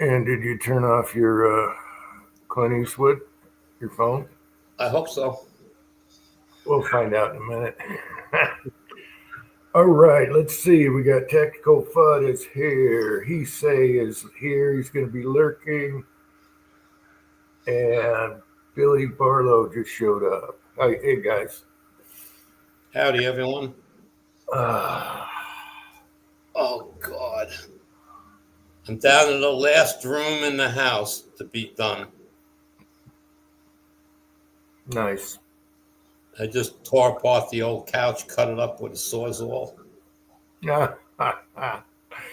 And did you turn off your Clint Eastwood, your phone? I hope so. We'll find out in a minute. All right, let's see. We got Tactical Fudd is here. He say is here. He's going to be lurking. And Billy Barlow just showed up. Hey guys. Howdy, everyone. Uh, Oh, God. I'm down in the last room in the house to be done. nice. I just tore apart the old couch, cut it up with a sawzall.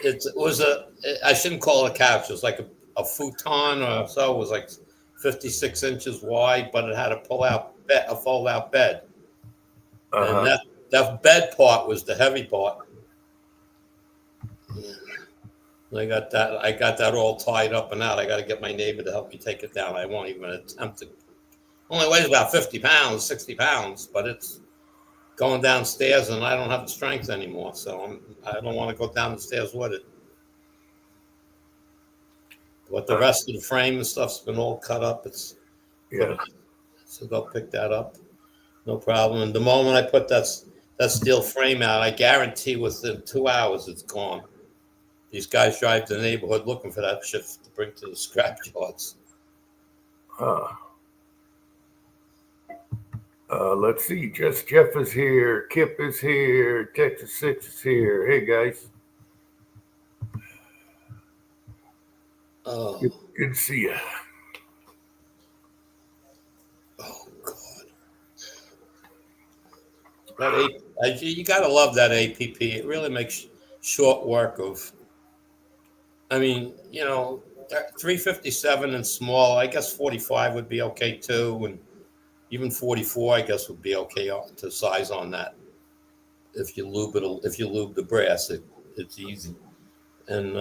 It was I shouldn't call it a couch. It was like a futon or so. It was like 56 inches wide, but it had a fold out bed. And uh-huh. that bed part was the heavy part. I got that all tied up and out. I got to get my neighbor to help me take it down. I won't even attempt to. Only weighs about 50 pounds, 60 pounds, but it's going downstairs and I don't have the strength anymore. So I don't want to go down the stairs with it. But the rest of the frame and stuff's been all cut up. Yeah. So they'll pick that up. No problem. And the moment I put that steel frame out, I guarantee within 2 hours it's gone. These guys drive to the neighborhood looking for that shit to bring to the scrap yards. Let's see. Just Jeff is here. Kip is here. Texas 6 is here. Hey, guys. Oh. Good to see you. Oh, God. You got to love that APP. It really makes short work of, 357 and small. I guess 45 would be okay too. And even 44, I guess, would be okay to size on that. If you lube the brass, it's easy. And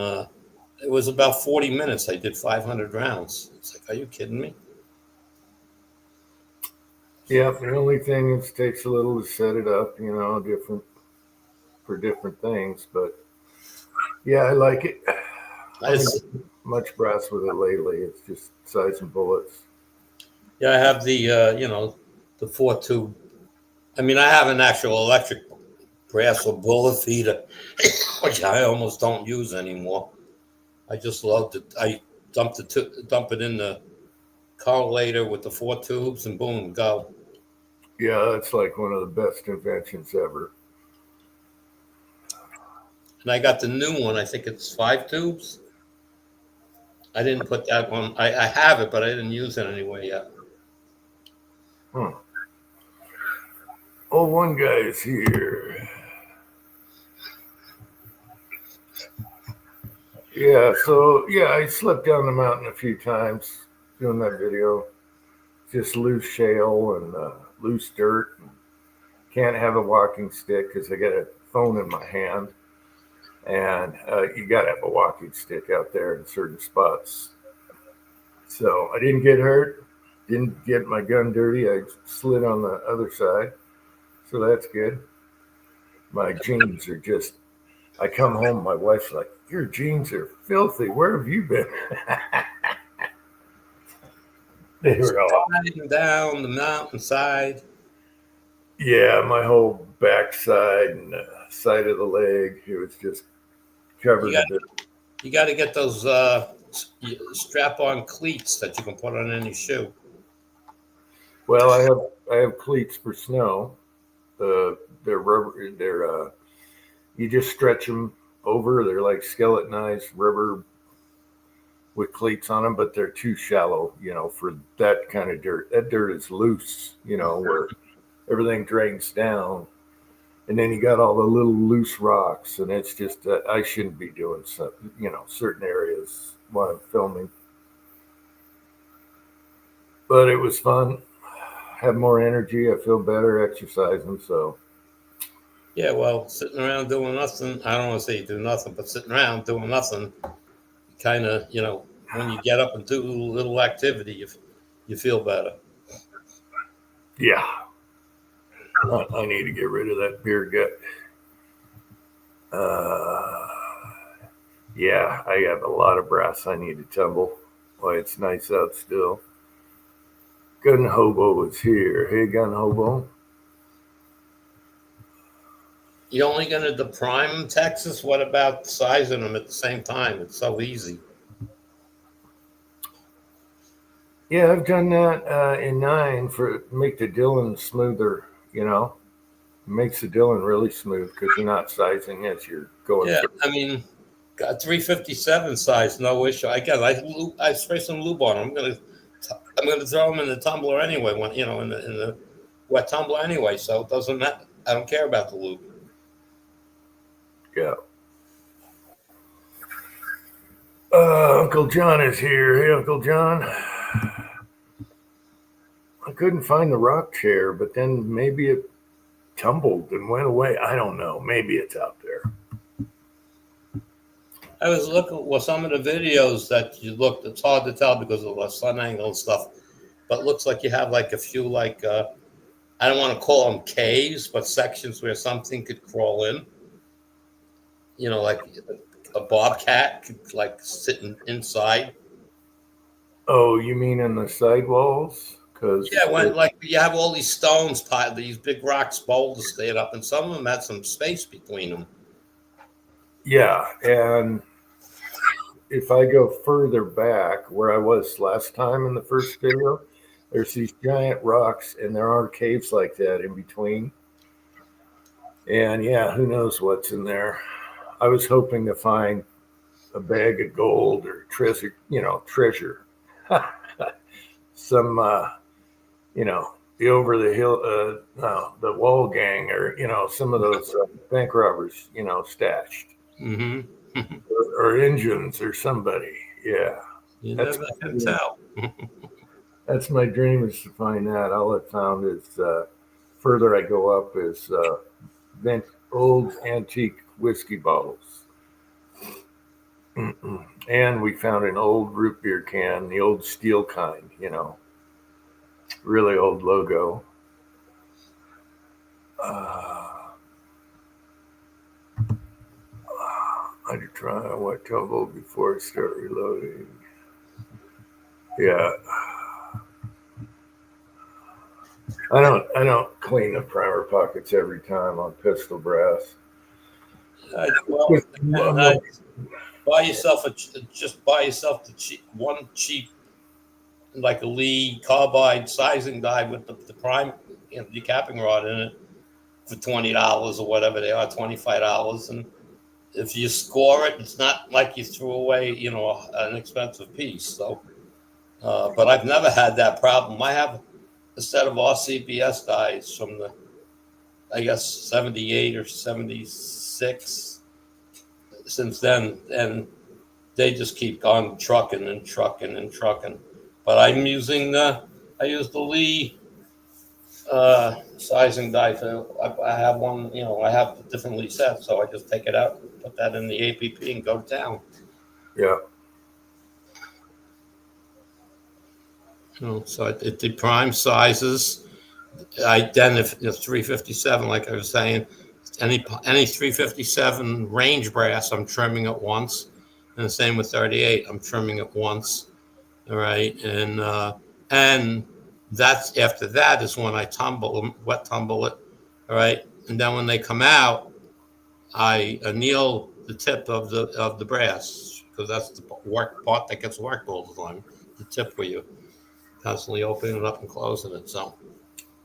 it was about 40 minutes. I did 500 rounds. It's like, are you kidding me? Yeah, the only thing is it takes a little to set it up, different for different things. But yeah, I like it. I haven't much brass with it lately. It's just sizing bullets. Yeah, I have the 4 tube. I have an actual electric brass or bullet feeder, which I almost don't use anymore. I just love it. I dump it in the correlator with the 4 tubes and boom, go. Yeah, that's like one of the best inventions ever. And I got the new one. I think it's 5 tubes. I didn't put that one. I have it, but I didn't use it anyway yet. Oh, one guy is here. Yeah, so I slipped down the mountain a few times doing that video. Just loose shale and loose dirt. Can't have a walking stick because I got a phone in my hand. And you got to have a walking stick out there in certain spots. So I didn't get hurt, didn't get my gun dirty. I slid on the other side. So that's good. My jeans are just, I come home, my wife's like, your jeans are filthy. Where have you been? They were all sliding down the mountainside. Yeah, my whole backside and side of the leg, it was just covered. You got to get those strap-on cleats that you can put on any shoe. Well, I have cleats for snow. They're rubber. They're you just stretch them over. They're like skeletonized rubber with cleats on them, but they're too shallow, for that kind of dirt. That dirt is loose, where everything drains down, and then you got all the little loose rocks, and it's just I shouldn't be doing some, certain areas while I'm filming. But it was fun. Have more energy. I feel better exercising. So. Yeah, well, sitting around doing nothing. I don't want to say you do nothing, but sitting around doing nothing, kind of, when you get up and do a little activity, you feel better. Yeah. I need to get rid of that beer gut. Yeah, I have a lot of brass I need to tumble. Boy, it's nice out still. Gun Hobo is here. Hey, Gun Hobo. You only going to prime Texas? What about sizing them at the same time? It's so easy. Yeah, I've done that in 9 for make the Dillon smoother. Makes the Dillon really smooth because you're not sizing as you're going Yeah, through. I mean, got 357 size, no issue. I guess I spray some lube on them. I'm gonna throw them in the tumbler anyway. When in the wet tumbler anyway, so it doesn't matter. I don't care about the lube. Yeah. Uncle John is here. Hey, Uncle John. I couldn't find the rock chair, but then maybe it tumbled and went away. I don't know. Maybe it's out there. I was looking well some of the videos that you looked. It's hard to tell because of the sun angle and stuff, but it looks like you have like a few I don't want to call them caves, but sections where something could crawl in. Like a bobcat could like sitting inside. Oh, you mean in the sidewalls? Because Yeah, when like you have all these stones piled, these big rocks, boulders staying up, and some of them had some space between them. yeah, and if I go further back where I was last time in the first video, there's these giant rocks, and there are caves like that in between. And yeah, who knows what's in there? I was hoping to find a bag of gold or treasure, treasure. Some, the over the hill, no, the wall gang, or some of those bank robbers, stashed, Mm-hmm. or engines, or somebody. Yeah, You that's never can tell. that's my dream is to find that. All I found is further I go up is old antique whiskey bottles. And we found an old root beer can, the old steel kind, really old logo. I had to try what tumble before I start reloading. Yeah. I don't clean the primer pockets every time on pistol brass. Buy yourself buy yourself one cheap like a Lee carbide sizing die with the prime decapping rod in it for $20 or whatever they are, $25, and if you score it, it's not like you threw away an expensive piece. So, but I've never had that problem. I have a set of RCBS dies from the I guess 78 or 76 since then, and they just keep on trucking and trucking and trucking. But I use the Lee sizing die. I have one, I have different Lee sets, so I just take it out, put that in the APP, and go down. Yeah. So the prime sizes. Then if 357, like I was saying, any 357 range brass, I'm trimming it once, and the same with 38, I'm trimming it once. All right, and that's after that is when I wet tumble it. All right, and then when they come out, I anneal the tip of the brass because that's the part that gets worked all the time. The tip where you constantly opening it up and closing it. So.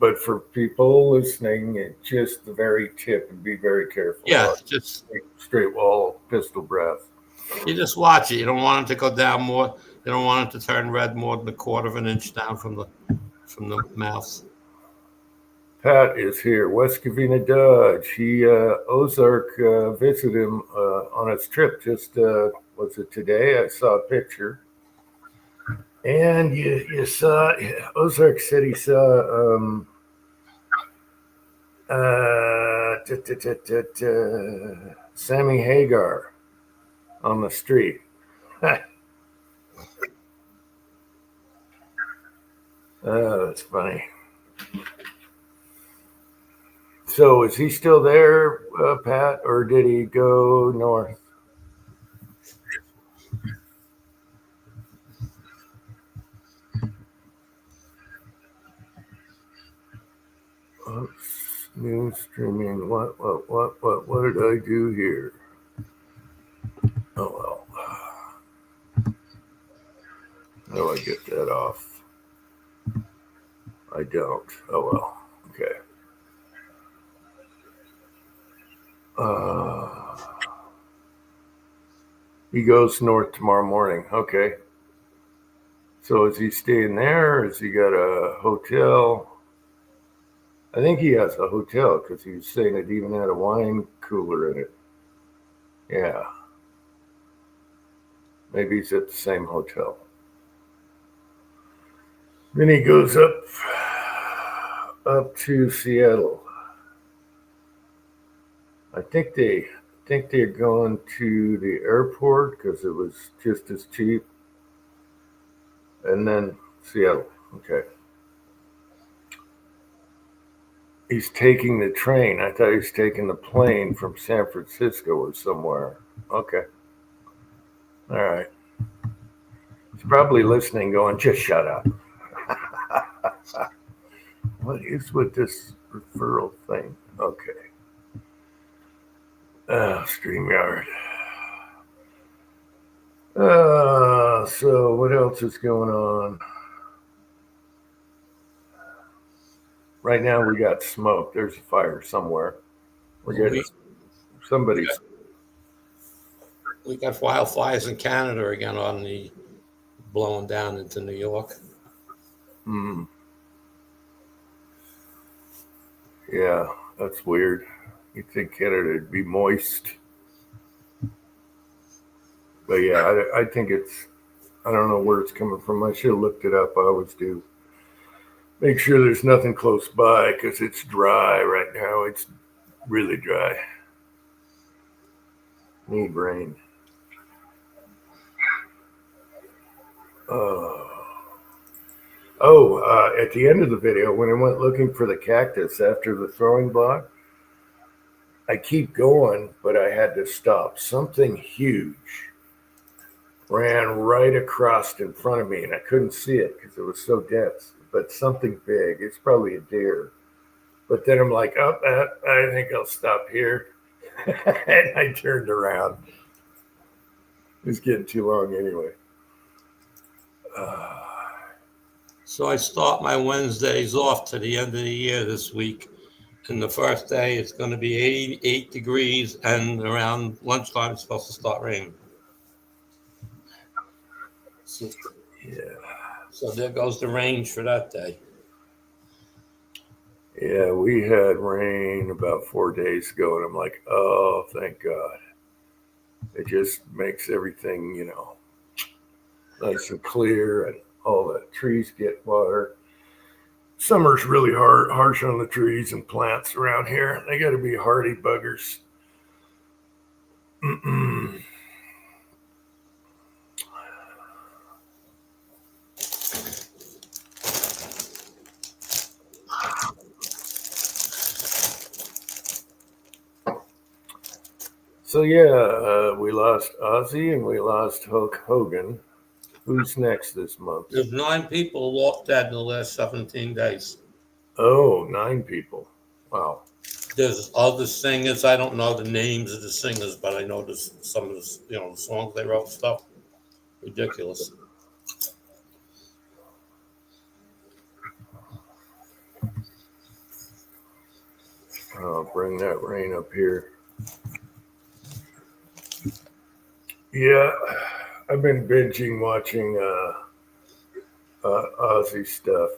But for people listening, just the very tip and be very careful. Yeah, just straight wall pistol brass. You just watch it. You don't want it to go down more. You don't want it to turn red more than a quarter of an inch down from the mouth. Pat is here. West Covina Dodge. He Ozark visited him on his trip. Just was it today? I saw a picture. And you saw Ozark said he saw Sammy Hagar on the street. Oh, that's funny. So is he still there, Pat, or did he go north? New streaming. What did I do here? Oh well. How do I get that off? I don't. Oh well. Okay. He goes north tomorrow morning. Okay. So is he staying there? Has he got a hotel? I think he has a hotel because he was saying it even had a wine cooler in it. Yeah. Maybe he's at the same hotel. Then he goes up to Seattle. I think they're going to the airport because it was just as cheap. And then Seattle. Okay. He's taking the train. I thought he was taking the plane from San Francisco or somewhere. Okay. All right. He's probably listening, going, just shut up. What is with this referral thing? Okay. StreamYard. So what else is going on? Right now we got smoke. There's a fire somewhere. We're getting somebody's. We got wildfires in Canada again on the blowing down into New York. Yeah, that's weird. You'd think Canada would be moist. But yeah, I think I don't know where it's coming from. I should have looked it up. I always do. Make sure there's nothing close by because it's dry right now. It's really dry. Need rain. At the end of the video, when I went looking for the cactus after the throwing block, I keep going, but I had to stop. Something huge ran right across in front of me, and I couldn't see it because it was so dense. But something big. It's probably a deer. But then I'm like, I think I'll stop here. And I turned around. It was getting too long anyway. So I start my Wednesdays off to the end of the year this week. And the first day it's going to be 88 degrees, and around lunchtime it's supposed to start raining. So, Yeah. So there goes the range for that day. Yeah, we had rain about 4 days ago, and I'm like, oh, thank God. It just makes everything, nice and clear, and all the trees get water. Summer's really harsh on the trees and plants around here. They got to be hardy buggers. So yeah, we lost Ozzy and we lost Hulk Hogan. Who's next this month? There's 9 people lost dead in the last 17 days. Oh, 9 people. Wow. There's other singers. I don't know the names of the singers, but I know some of the the songs they wrote stuff. Ridiculous. I'll bring that rain up here. Yeah, I've been binging watching Ozzy stuff.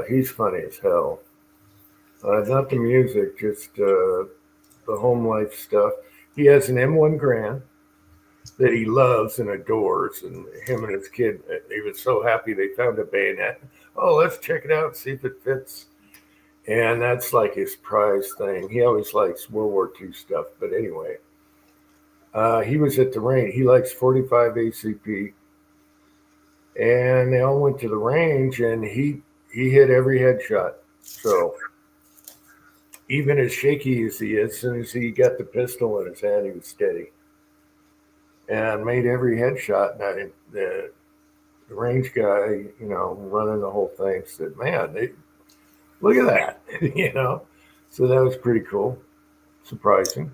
He's funny as hell. Not the music, just the home life stuff. He has an M1 Grand that he loves and adores, and him and his kid, he was so happy they found a bayonet. Oh, let's check it out, see if it fits. And that's like his prize thing. He always likes World War II stuff. But anyway, he was at the range. He likes 45 ACP. And they all went to the range, and he hit every headshot. So even as shaky as he is, as soon as he got the pistol in his hand, he was steady. And made every headshot. And the range guy, running the whole thing said, man, look at that, So that was pretty cool, surprising,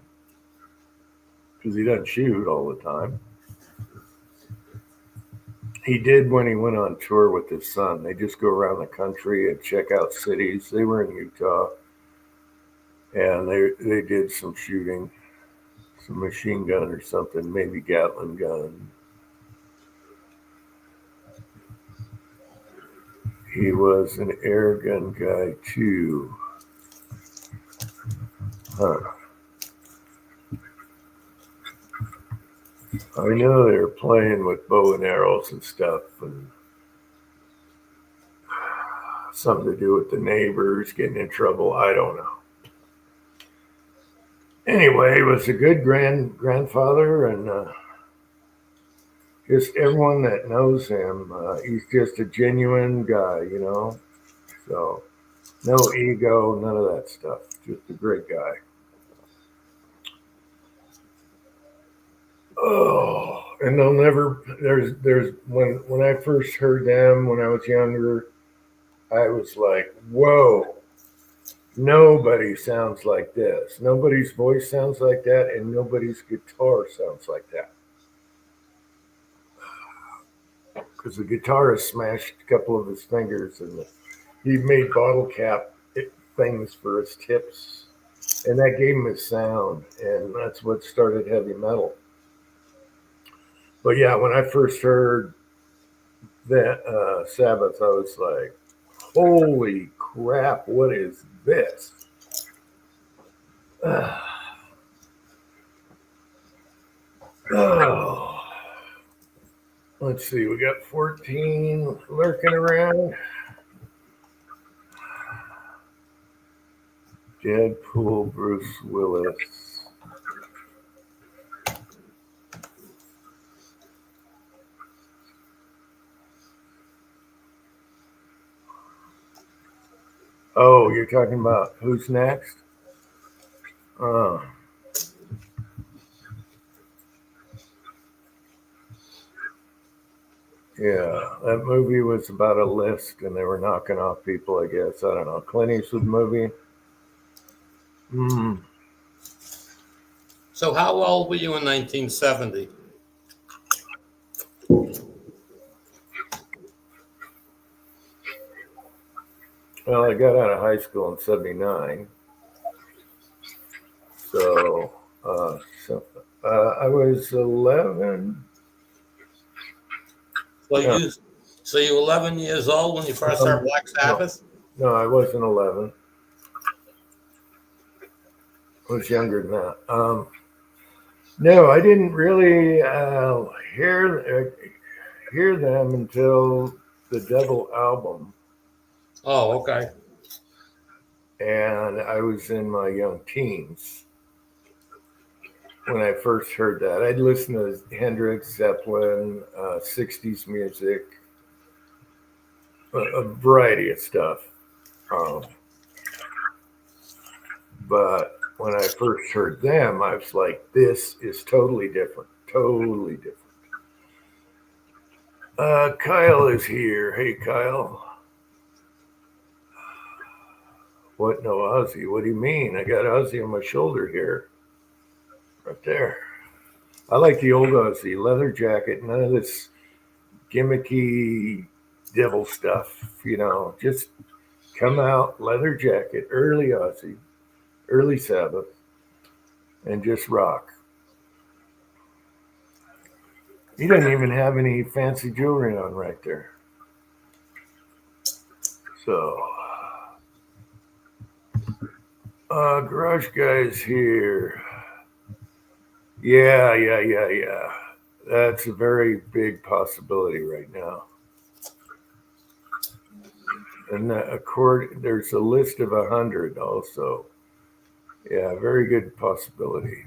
because he doesn't shoot all the time. He did when he went on tour with his son. They just go around the country and check out cities. They were in Utah, and they did some shooting, some machine gun or something, maybe Gatling gun. He was an air gun guy too. Huh. I know they're playing with bow and arrows and stuff, and something to do with the neighbors getting in trouble. I don't know. Anyway, he was a good grandfather, and just everyone that knows him, he's just a genuine guy, you know. So no ego, none of that stuff. Just a great guy. Oh, and they'll never. There's when I first heard them when I was younger, I was like, whoa. Nobody sounds like this. Nobody's voice sounds like that, and nobody's guitar sounds like that. Because the guitarist smashed a couple of his fingers, and he made bottle cap things for his tips, and that gave him his sound, and that's what started heavy metal. But yeah, when I first heard that Sabbath, I was like, holy crap, what is this? Oh, let's see, we got 14 lurking around. Deadpool, Bruce Willis. Oh, you're talking about who's next? Yeah, that movie was about a list, and they were knocking off people, I guess. I don't know. Clint Eastwood movie. So how old were you in 1970? Well, I got out of high school in '79, so I was 11. So Yeah. you were 11 years old when you first heard Black Sabbath? No, I wasn't 11. I was younger than that. No, I didn't really hear them until the Devil album, Oh, okay. and I was in my young teens when I first heard that. I'd listened to Hendrix, Zeppelin, 60s music, a variety of stuff. But when I first heard them, I was like, this is totally different. Totally different. Kyle is here. Hey, Kyle. What? No, Ozzy? What do you mean? I got Ozzy on my shoulder here. Right there. I like the old Ozzy, leather jacket, none of this gimmicky devil stuff, you know, just come out, leather jacket, early Ozzy, early Sabbath, and just rock. He doesn't even have any fancy jewelry on right there. So, Garage Guy's here. Yeah. That's a very big possibility right now. And there's a list of 100 also. Yeah, very good possibility.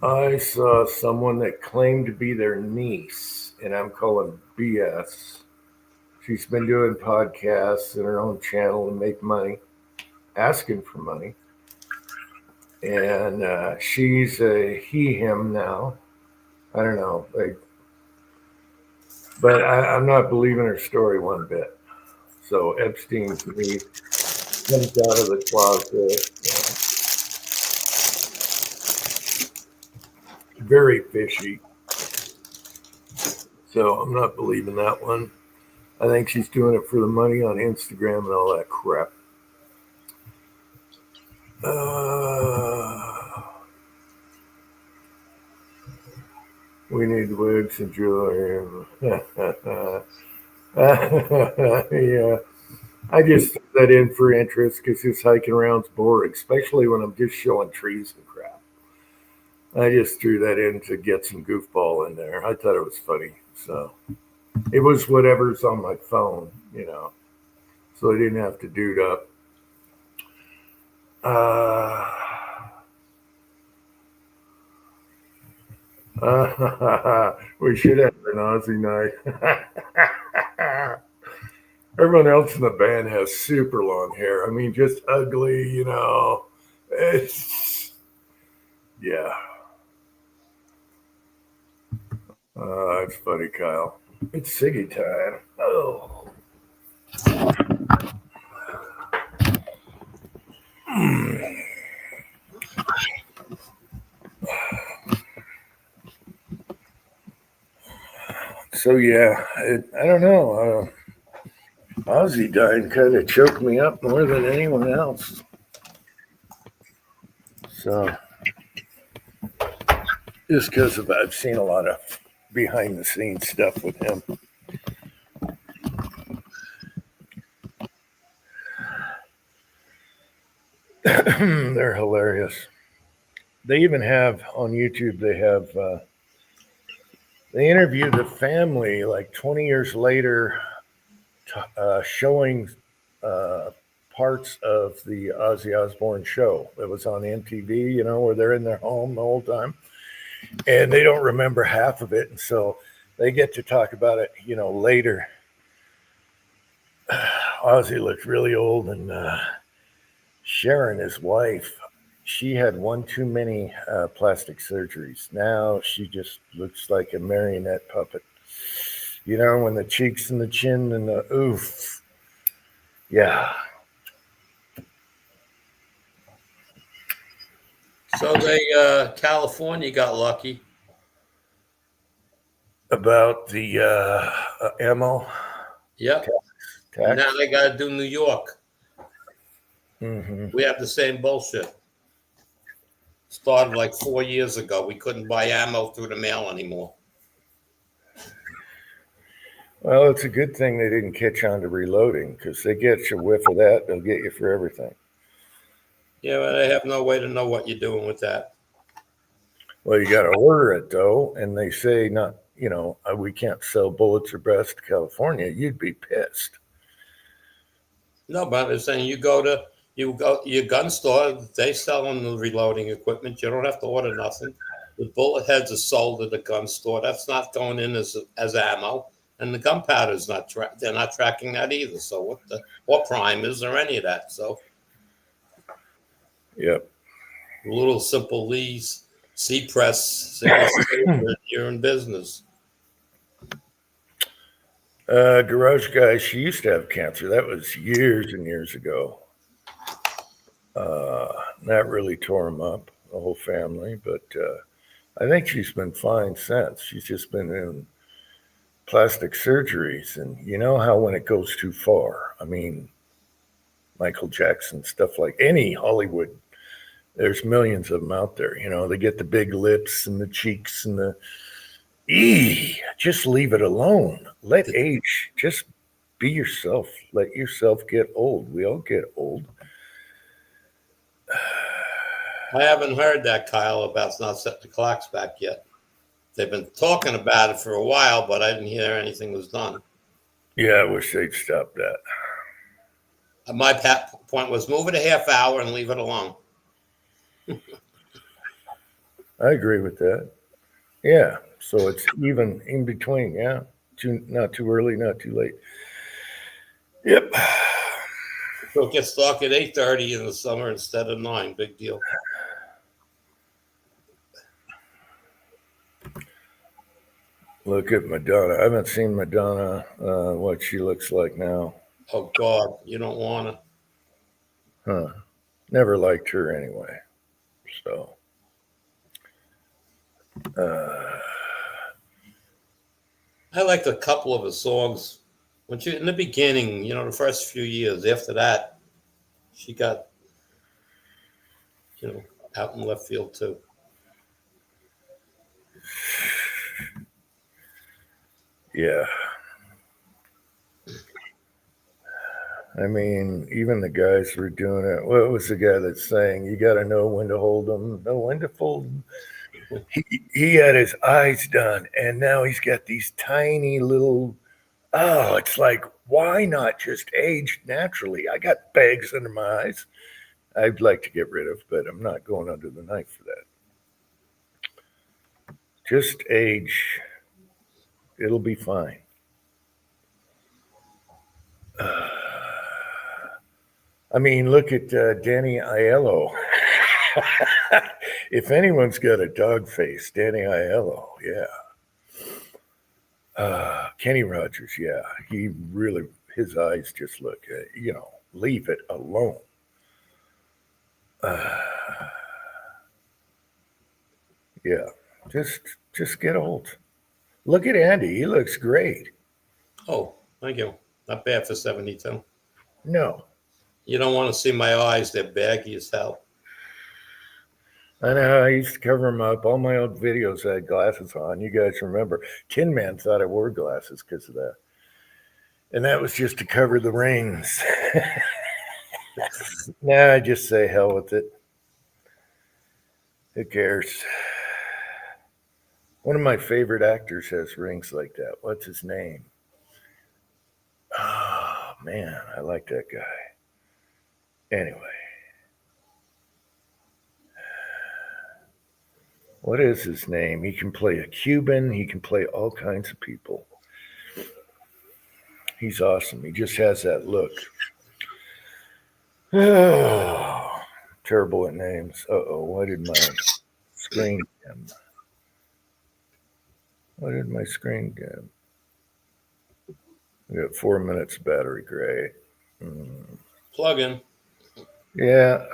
I saw someone that claimed to be their niece, and I'm calling BS. She's been doing podcasts in her own channel to make money, asking for money. And she's a he, him now. I don't know. But I'm not believing her story one bit. So Epstein, to me, comes out of the closet. Very fishy. So I'm not believing that one. I think she's doing it for the money on Instagram and all that crap. We need wigs and jewelry. Yeah, I just threw that in for interest because this hiking around's boring, especially when I'm just showing trees and crap. I just threw that in to get some goofball in there. I thought it was funny. So it was whatever's on my phone, so I didn't have to dude up. We should have an Aussie night. Everyone else in the band has super long hair. I mean, just ugly, It's, yeah. It's funny, Kyle. It's Siggy time. Oh. So yeah, I don't know. Ozzy dying kind of choked me up more than anyone else. So just because of I've seen a lot of behind the scenes stuff with him. They're hilarious. They even have on YouTube. They interviewed the family like 20 years later, showing parts of the Ozzy Osbourne show that was on MTV. Where they're in their home the whole time, and they don't remember half of it, and so they get to talk about it, later. Ozzy looked really old, and Sharon, his wife, she had one too many plastic surgeries. Now she just looks like a marionette puppet. When the cheeks and the chin and the oof. Yeah. So California got lucky About the ammo. Yep. Tax. Now they got to do New York. Mm-hmm. We have the same bullshit. Started like 4 years ago. We couldn't buy ammo through the mail anymore. Well, it's a good thing they didn't catch on to reloading, because they get you a whiff of that, they'll get you for everything. Yeah, but they have no way to know what you're doing with that. Well, you got to order it though, and they say not. We can't sell bullets or breast to California. You'd be pissed. No, but I'm saying you go to your gun store. They sell them the reloading equipment. You don't have to order nothing. The bullet heads are sold at the gun store. That's not going in as ammo, and the gunpowder is not. They're not tracking that either. So what primers or any of that? So. Yep. Little simple Lee's C-Press. You're in business. Garage guy, she used to have cancer. That was years and years ago. That really tore him up, the whole family. But I think she's been fine since. She's just been in plastic surgeries. And you know how when it goes too far, I mean, Michael Jackson, stuff like any Hollywood, there's millions of them out there. They get the big lips and the cheeks and the just leave it alone. Let age, just be yourself. Let yourself get old. We all get old. I haven't heard that, Kyle, about not setting the clocks back yet. They've been talking about it for a while, but I didn't hear anything was done. Yeah, I wish they'd stop that. My point was move it a half hour and leave it alone. I agree with that. Yeah, so it's even in between. Yeah, not too early, not too late. Yep. So it gets dark at 8:30 in the summer instead of 9. Big deal. Look at Madonna. I haven't seen Madonna, what she looks like now. Oh, God, you don't want to. Huh. Never liked her anyway. So, I liked a couple of her songs. When she in the beginning, you know, the first few years. After that, she got, you know, out in left field too. yeah. I mean, even the guys were doing it. What was the guy that's saying, you got to know when to hold them, know when to fold them? He had his eyes done, and now he's got these tiny little. Oh, it's like, why not just age naturally? I got bags under my eyes. I'd like to get rid of, but I'm not going under the knife for that. Just age. It'll be fine. I mean, look at Danny Aiello. If anyone's got a dog face, Danny Aiello, yeah. Kenny Rogers, yeah. He really, his eyes just look, leave it alone. Yeah, just get old. Look at Andy. He looks great. Oh, thank you. Not bad for 72. No, You don't want to see my eyes. They're baggy as hell. I know. I used to cover them up. All my old videos I had glasses on. You guys remember? Tin Man thought I wore glasses because of that. And that was just to cover the rings. Nah, I just say hell with it. Who cares? One of my favorite actors has rings like that. What's his name? Oh, man, I like that guy. Anyway, what is his name? He can play a Cuban. He can play all kinds of people. He's awesome. He just has that look. Oh, terrible at names. Uh-oh, why did my screen dim? Why did my screen dim? We got 4 minutes battery, great. Plug in. Yeah.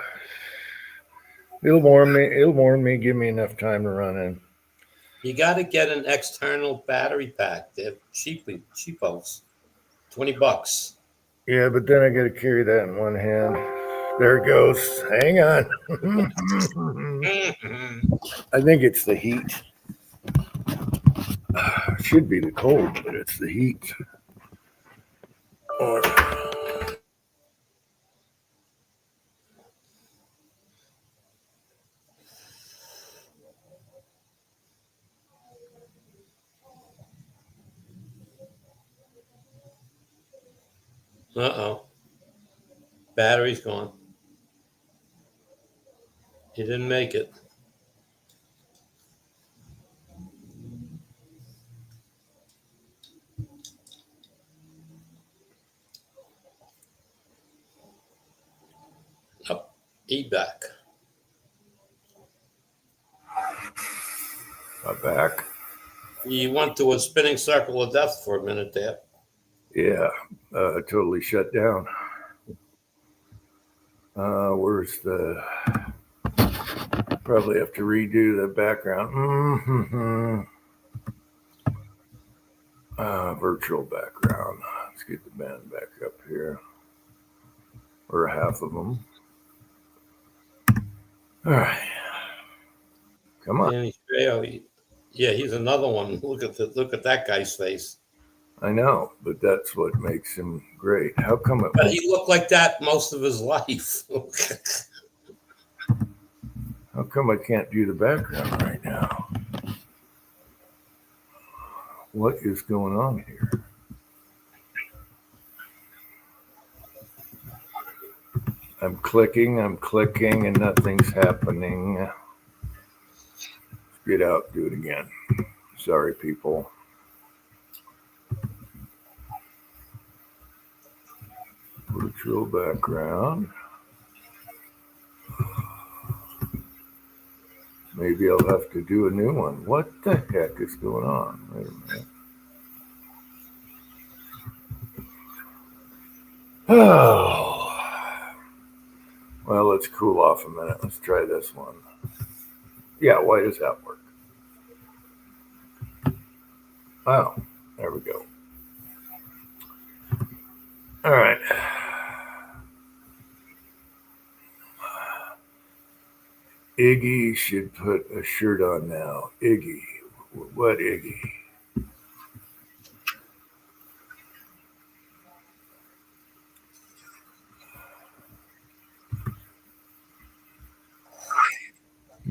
It'll warm me. It'll warm me. Give me enough time to run in. You got to get an external battery pack. They're cheapos. $20. Yeah, but then I got to carry that in one hand. There it goes. Hang on. I think it's the heat. It should be the cold, but it's the heat. Or Uh-oh. Battery's gone. He didn't make it. Up. E-back. my back. He went to a spinning circle of death for a minute there. Yeah, totally shut down. Where's the? Probably have to redo the background. Virtual background. Let's get the band back up here. Or half of them. All right. Come on. Danny Trejo, yeah, he's another one. Look at that guy's face. I know, but that's what makes him great. How come it? But he looked like that most of his life. How come I can't do the background right now? What is going on here? I'm clicking, and nothing's happening. Let's get out, do it again. Sorry, people. Virtual background. Maybe I'll have to do a new one. What the heck is going on? Wait a minute. Oh. Well, let's cool off a minute. Let's try this one. Yeah, why does that work? Oh, there we go. All right. Iggy should put a shirt on now. Iggy. What Iggy? I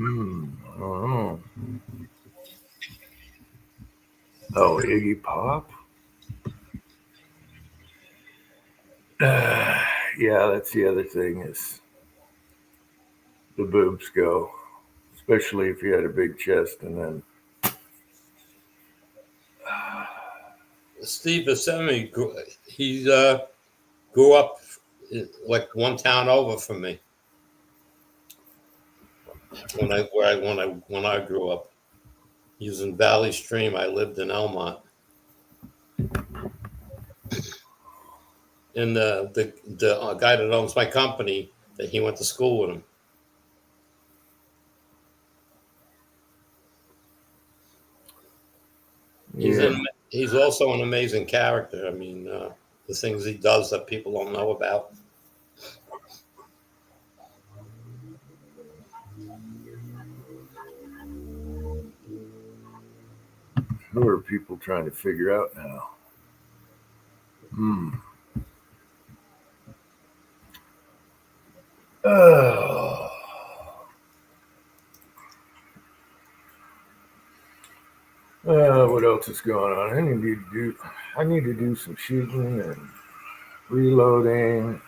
don't know. Oh, Iggy Pop? Yeah, that's the other thing is the boobs go, especially if you had a big chest and then. Steve Buscemi, he grew up like one town over from me when I grew up. He was in Valley Stream. I lived in Elmont. And the guy that owns my company, that he went to school with him. Yeah. He's also an amazing character. I mean, the things he does that people don't know about. Who are people trying to figure out now? Oh. What else is going on? I need to do some shooting and reloading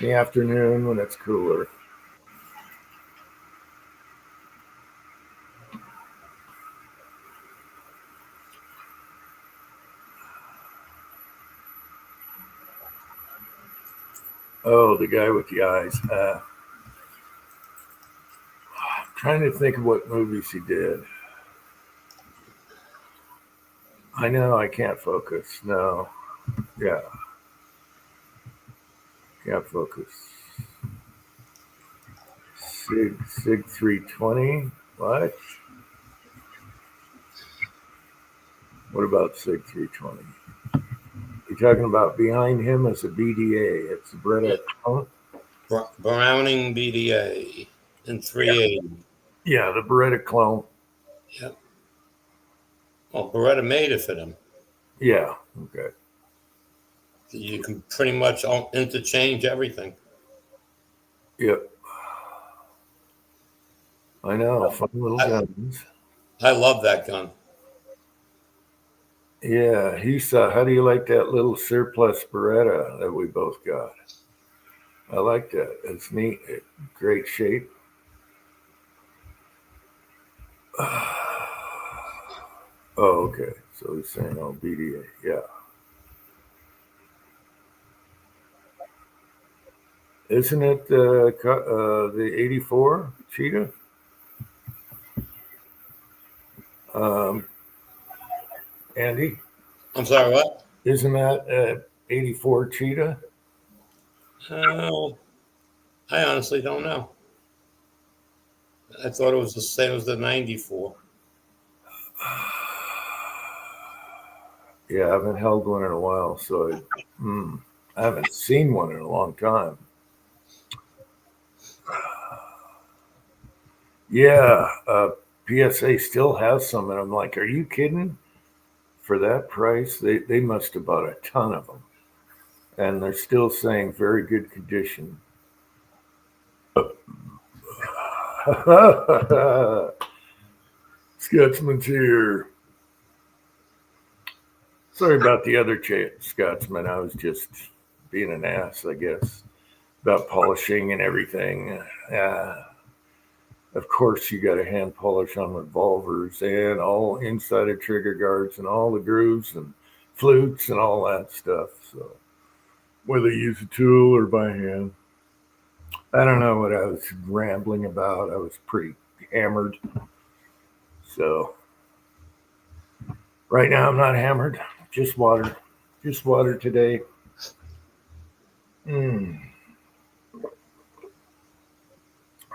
in the afternoon when it's cooler. Oh, the guy with the eyes. I'm trying to think of what movies he did. I know I can't focus. No. Yeah. Can't focus. Sig 320. What? What about Sig 320? You're talking about behind him is a BDA. It's Beretta. Browning BDA in 380. Yeah, the Beretta clone. Yep. Well, Beretta made it for them. Yeah. Okay. You can pretty much interchange everything. Yep. I know. Fun little guns. I love that gun. Yeah, how do you like that little surplus Beretta that we both got? I like that. It's neat. Great shape. Oh, okay. So he's saying, oh, BDA. Yeah. Isn't it the 84 Cheetah? Andy? I'm sorry, what? Isn't that 84 Cheetah? Oh, I honestly don't know. I thought it was the same as the 94. Yeah, I haven't held one in a while, so I haven't seen one in a long time. Yeah, PSA still has some, and I'm like, are you kidding? For that price, they must have bought a ton of them, and they're still saying very good condition. Scotsman's here. Sorry about the other Scotsman. I was just being an ass, I guess, about polishing and everything. Of course, you got to hand polish on revolvers and all inside of trigger guards and all the grooves and flutes and all that stuff. So, whether you use a tool or by hand, I don't know what I was rambling about. I was pretty hammered. So, right now I'm not hammered. Just water. Just water today.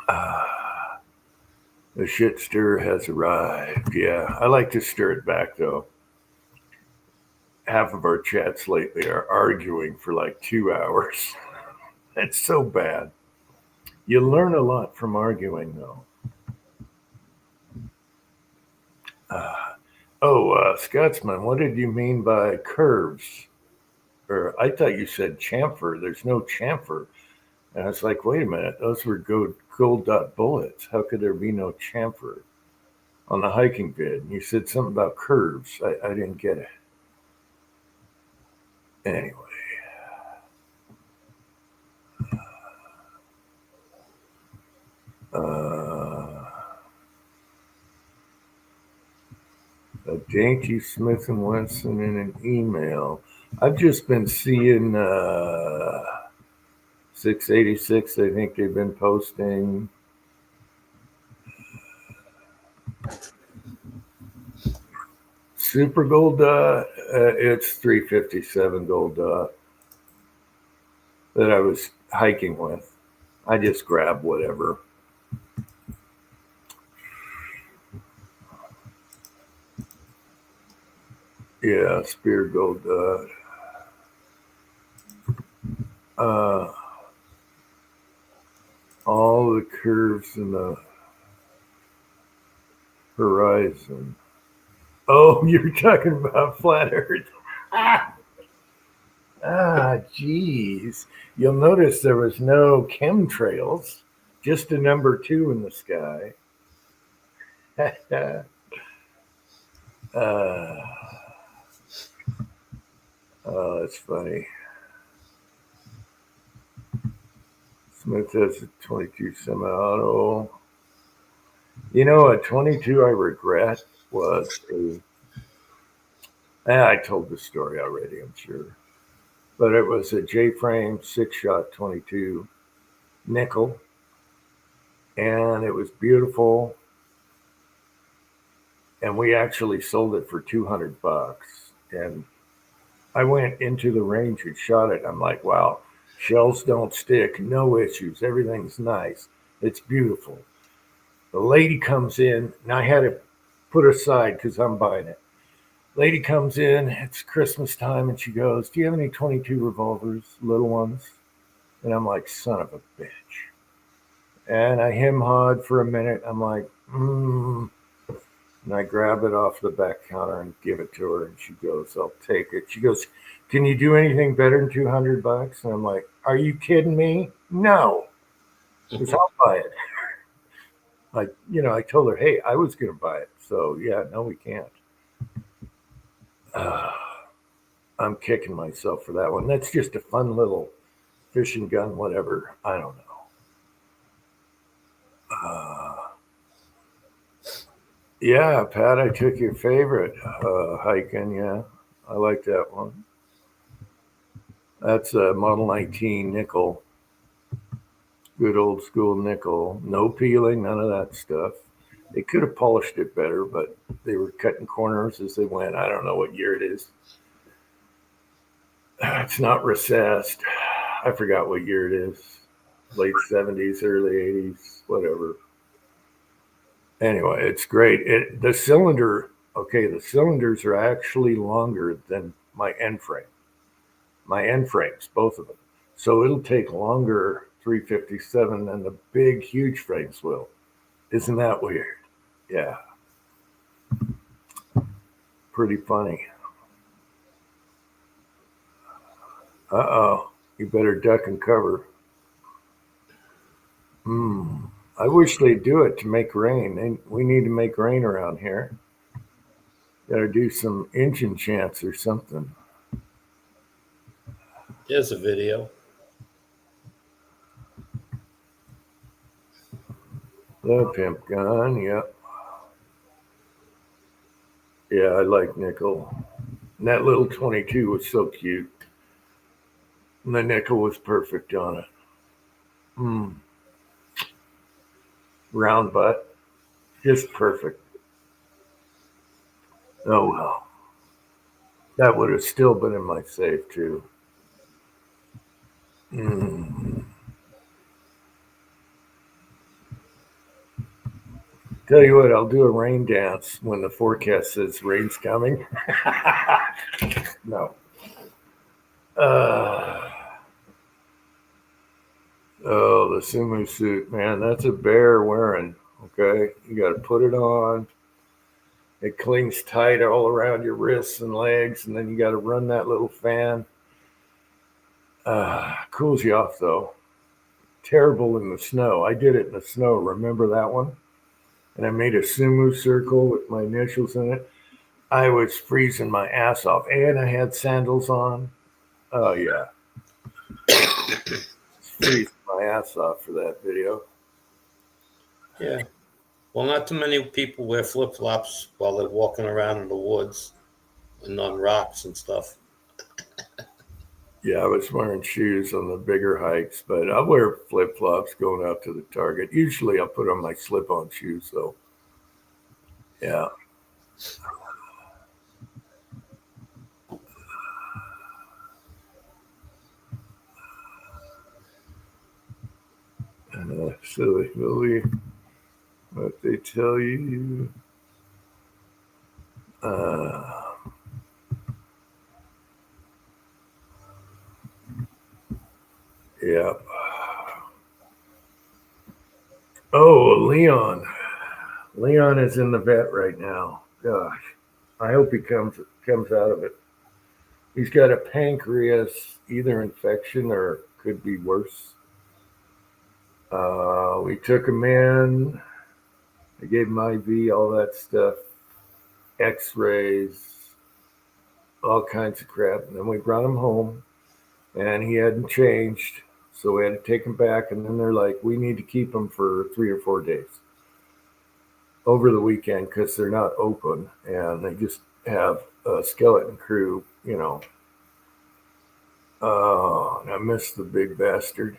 Ah, the shit stir has arrived. Yeah, I like to stir it back though. Half of our chats lately are arguing for like 2 hours. That's so bad. You learn a lot from arguing though. Scotsman, what did you mean by curves? Or I thought you said chamfer. There's no chamfer. And I was like, wait a minute, those were gold dot bullets. How could there be no chamfer on the hiking vid? And you said something about curves. I didn't get it. Anyway, uh, a dainty Smith and Wesson in an email. I've just been seeing 686. I think they've been posting. Super Gold Dot, it's 357 Gold Dot that I was hiking with. I just grabbed whatever. Yeah, Spear Gold Dot. All the curves in the horizon. Oh, you're talking about flat Earth. Geez. You'll notice there was no chemtrails, just a number 2 in the sky. Oh, that's funny. Smith has a 22 semi-auto. You know, a 22 I regret was I told the story already, I'm sure. But it was a J-frame 6-shot 22 nickel. And it was beautiful. And we actually sold it for $200. And I went into the range and shot it. I'm like, wow, shells don't stick, no issues, everything's nice. It's beautiful. The lady comes in, and I had it put aside because I'm buying it. Lady comes in, it's Christmas time, and she goes, do you have any 22 revolvers, little ones? And I'm like, son of a bitch. And I hem-hawed for a minute. I'm like, And I grab it off the back counter and give it to her, and she goes, I'll take it. She goes, can you do anything better than $200? And I'm like, are you kidding me? No. Because I'll buy it. I told her, hey, I was going to buy it. So, yeah, no, we can't. I'm kicking myself for that one. That's just a fun little fishing gun, whatever. I don't know. Yeah, Pat, I took your favorite hiking. Yeah, I like that one. That's a Model 19 nickel. Good old school nickel. No peeling, none of that stuff. They could have polished it better, but they were cutting corners as they went. I don't know what year it is. It's not recessed. I forgot what year it is. Late 70s, early 80s, whatever. Anyway, it's great. The cylinders are actually longer than my end frame. My end frames, both of them. So it'll take longer 357 than the big, huge frames will. Isn't that weird? Yeah. Pretty funny. Uh-oh. You better duck and cover. I wish they'd do it to make rain. We need to make rain around here. Gotta do some engine chants or something. Here's a video. The pimp gun, yep. Yeah, I like nickel. And that little 22 was so cute. And the nickel was perfect on it. Round butt. Just perfect. Oh well. That would have still been in my safe too. Tell you what, I'll do a rain dance when the forecast says rain's coming. No. Oh, the sumo suit, man, that's a bear wearing. Okay, you got to put it on. It clings tight all around your wrists and legs, and then you got to run that little fan. Cools you off though. Terrible in the snow. I did it in the snow. Remember that one? And I made a sumo circle with my initials in it. I was freezing my ass off, and I had sandals on. Oh yeah, freezing my ass off for that video. Yeah. Well, not too many people wear flip flops while they're walking around in the woods and on rocks and stuff. Yeah, I was wearing shoes on the bigger hikes, but I wear flip flops going out to the Target. Usually, I'll put on my slip on shoes though. Yeah. Silly Billy, what they tell you. Yeah. Oh, Leon. Leon is in the vet right now. Gosh, I hope he comes out of it. He's got a pancreas either infection or could be worse. We took him in. I gave him IV, all that stuff, X-rays, all kinds of crap, and then we brought him home, and he hadn't changed, so we had to take him back. And then they're like, "We need to keep him for 3 or 4 days over the weekend because they're not open, and they just have a skeleton crew, you know." Oh, and I miss the big bastard.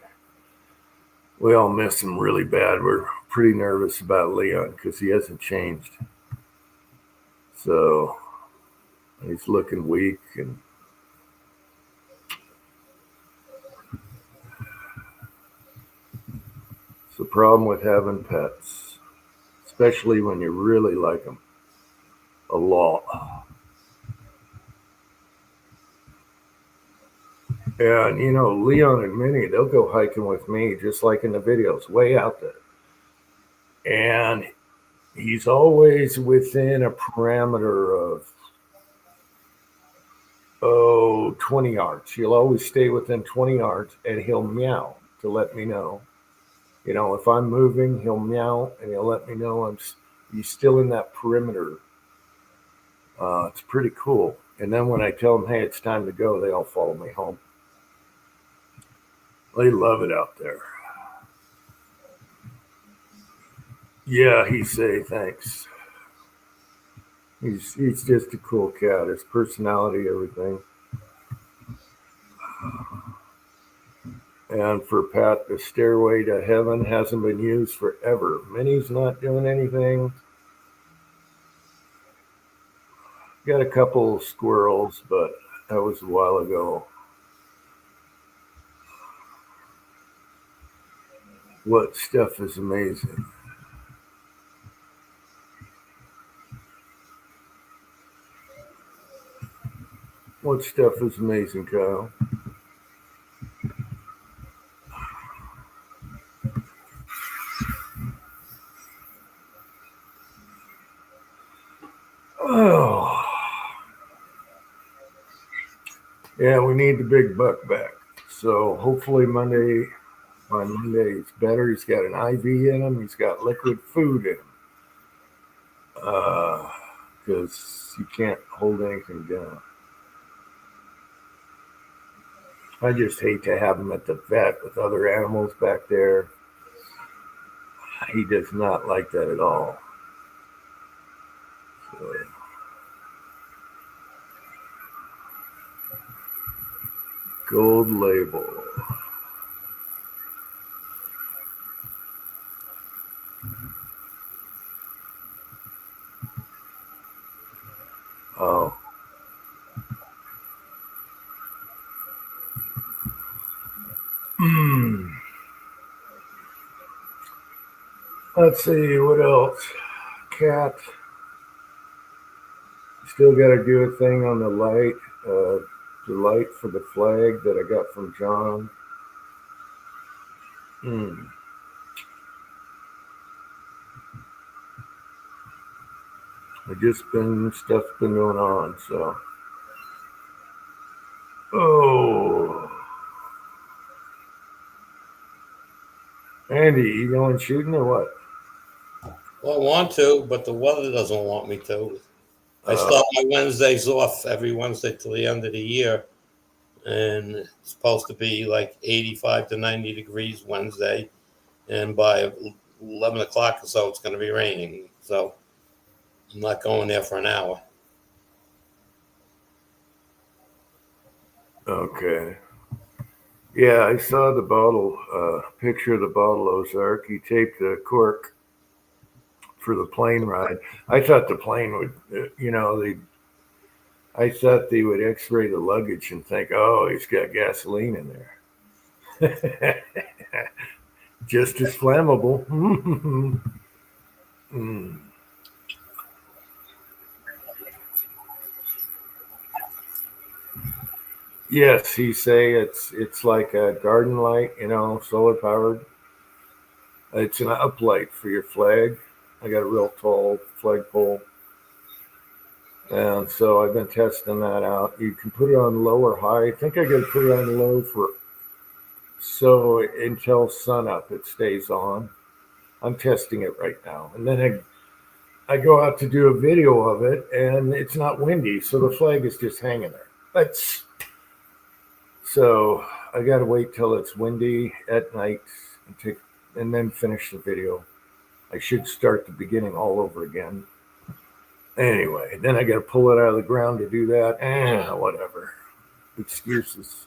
We all miss him really bad. We're pretty nervous about Leon because he hasn't changed. So he's looking weak, and it's the problem with having pets, especially when you really like them a lot. And you know, Leon and Minnie, they'll go hiking with me just like in the videos, way out there. And he's always within a parameter of 20 yards. He'll always stay within 20 yards, and he'll meow to let me know. You know, if I'm moving, he'll meow and he'll let me know he's still in that perimeter. It's pretty cool. And then when I tell them, "Hey, it's time to go," they all follow me home. They love it out there. Yeah, he say thanks. He's just a cool cat. His personality, everything. And for Pat, the stairway to heaven hasn't been used forever. Minnie's not doing anything. Got a couple squirrels, but that was a while ago. What stuff is amazing? What stuff is amazing, Kyle? Oh, yeah, we need the big buck back. So hopefully by Monday, it's better. He's got an IV in him. He's got liquid food in him. Because you can't hold anything down. I just hate to have him at the vet with other animals back there. He does not like that at all. So, gold label. Oh. Let's see, what else? cat. Still got to do a thing on the light for the flag that I got from John. Stuff's been going on, so. Oh. Andy, you going shooting or what? Well, I want to, but the weather doesn't want me to. I start my Wednesdays off every Wednesday till the end of the year, and it's supposed to be like 85 to 90 degrees Wednesday, and by 11 o'clock or so, it's going to be raining. So I'm not going there for an hour. Okay. Yeah, I saw the bottle, picture of the bottle Ozark. He taped the cork for the plane ride. I thought the plane would, I thought they would x-ray the luggage and think, oh, he's got gasoline in there. Just as flammable. Yes, he say it's like a garden light, solar powered. It's an uplight for your flag. I got a real tall flagpole. And so I've been testing that out. You can put it on low or high. I think I got to put it on low so until sunup it stays on. I'm testing it right now. And then I go out to do a video of it, and it's not windy, so the flag is just hanging there. So I got to wait till it's windy at night and then finish the video. I should start the beginning all over again. Anyway, then I got to pull it out of the ground to do that. Whatever. Excuses.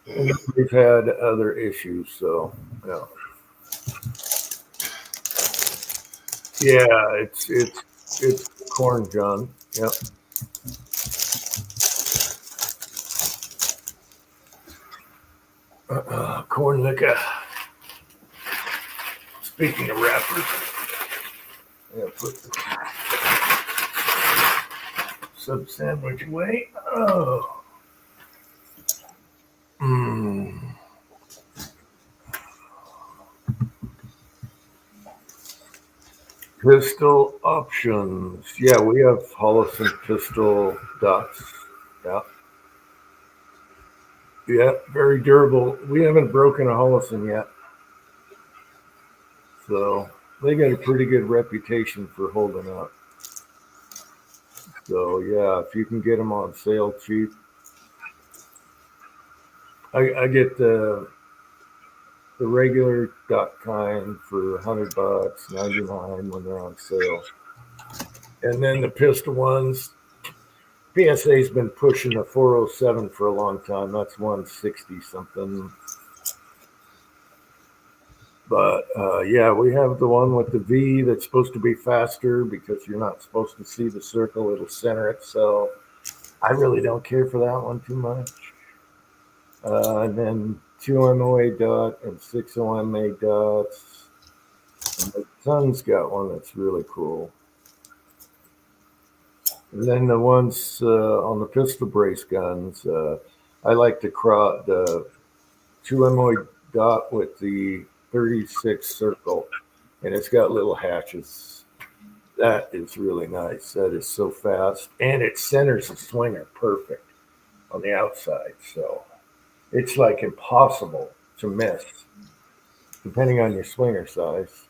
And we've had other issues, so yeah. Yeah, it's corn, John. Yep. Corn liquor. Speaking of wrappers, yeah, put the sub sandwich away. Oh. Pistol options. Yeah, we have Holosun pistol dots. Yeah. Yeah, very durable. We haven't broken a Holosun yet. So they got a pretty good reputation for holding up. So yeah, if you can get them on sale cheap. I get the regular dot kind for $100, $99 when they're on sale. And then the pistol ones, PSA's been pushing the 407 for a long time. That's 160 something. But yeah, we have the one with the V that's supposed to be faster because you're not supposed to see the circle. It'll center itself. I really don't care for that one too much. And then 2 MOA dot and 6 OMA dots. And my son's got one that's really cool. And then the ones on the pistol brace guns, I like the 2 MOA dot with the 36 circle, and it's got little hatches. That is really nice. That is so fast, and it centers the swinger perfect on the outside. So it's like impossible to miss, depending on your swinger size.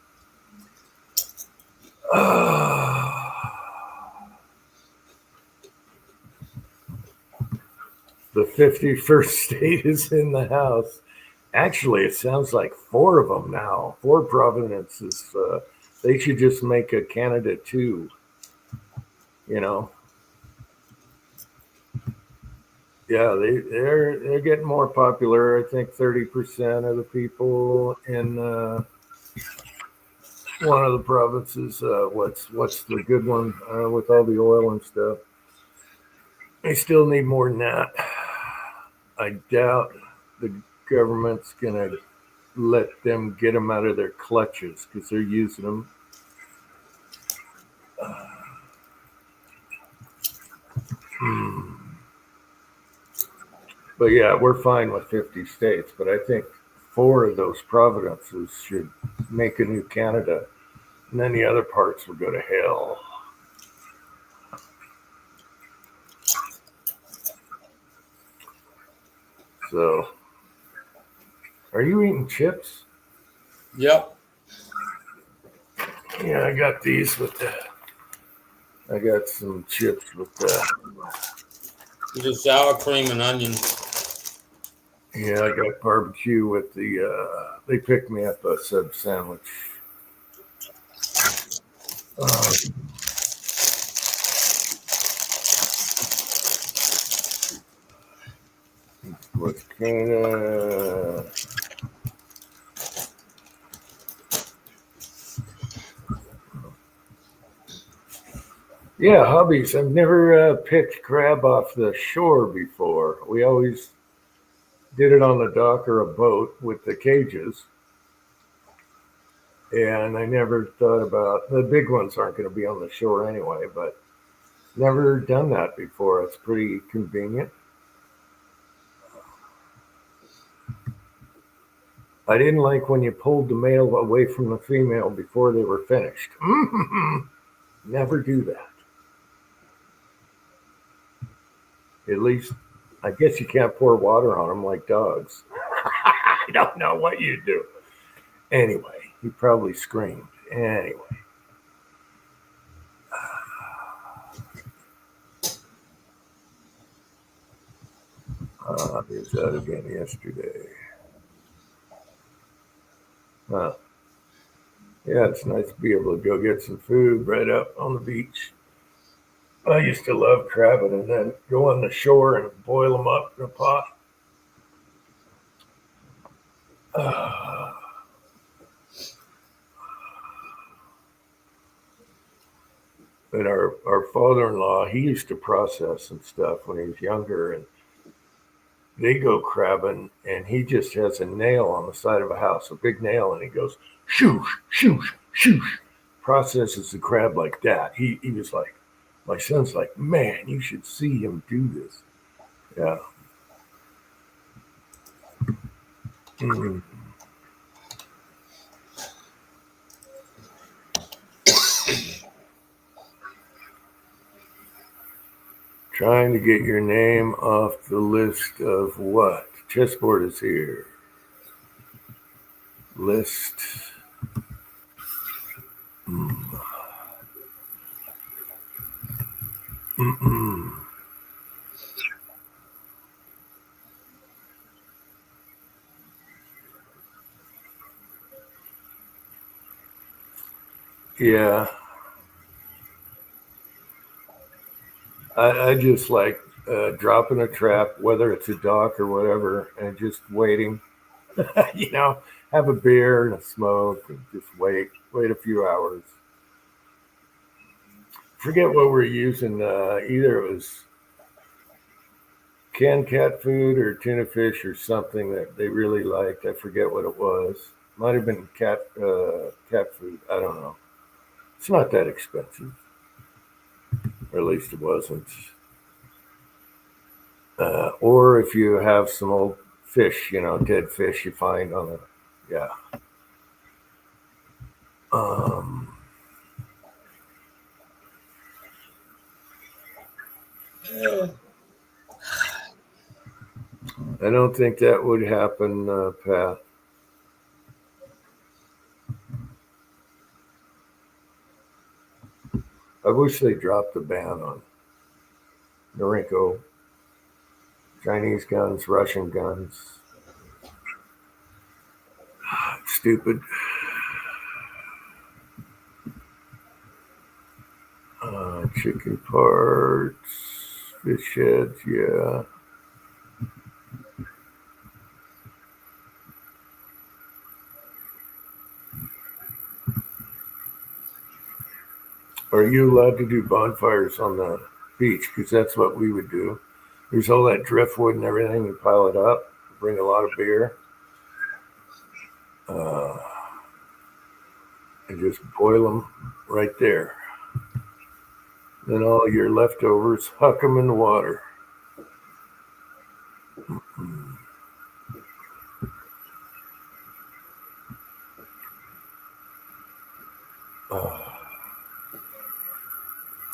The 51st state is in the house. Actually, it sounds like 4 of them now. 4 provinces. They should just make a Canada 2. Yeah, they're getting more popular. I think 30% of the people in one of the provinces. What's the good one with all the oil and stuff? They still need more than that. I doubt government's gonna let them get them out of their clutches because they're using them. But yeah, we're fine with 50 states, but I think 4 of those provinces should make a new Canada, and then the other parts will go to hell. So, are you eating chips? Yep. Yeah, I got these with the. I got some chips with the. Just sour cream and onion. Yeah, I got barbecue with the. They picked me up a sub sandwich. What's Canada? Yeah, hobbies. I've never picked crab off the shore before. We always did it on the dock or a boat with the cages. And I never thought about the big ones aren't going to be on the shore anyway, but never done that before. It's pretty convenient. I didn't like when you pulled the male away from the female before they were finished. Never do that. At least, I guess you can't pour water on them like dogs. I don't know what you do. Anyway, he probably screamed. Anyway. He was out again yesterday. Huh. Yeah, it's nice to be able to go get some food right up on the beach. I used to love crabbing and then go on the shore and boil them up in a pot. But our father-in-law, he used to process some stuff when he was younger, and they go crabbing, and he just has a nail on the side of a house, a big nail, and he goes shoosh, shoosh, shoosh, processes the crab like that. He was like, my son's like, man, you should see him do this. Yeah. Mm. Trying to get your name off the list of what? Chessboard is here. List. Mm-mm. Yeah. I just like dropping a trap, whether it's a dock or whatever, and just waiting. Have a beer and a smoke and just wait a few hours. Forget what we're using. Either it was canned cat food or tuna fish or something that they really liked. I forget what it was. Might have been cat food. I don't know. It's not that expensive, or at least it wasn't. Or if you have some old fish, dead fish you find on a, yeah. I don't think that would happen, Pat. I wish they dropped the ban on Norinco, Chinese guns, Russian guns. Stupid. Chicken parts, fish heads, yeah. Are you allowed to do bonfires on the beach? Because that's what we would do. There's all that driftwood and everything. You pile it up, bring a lot of beer, and just boil them right there. Then all your leftovers, huck them in the water.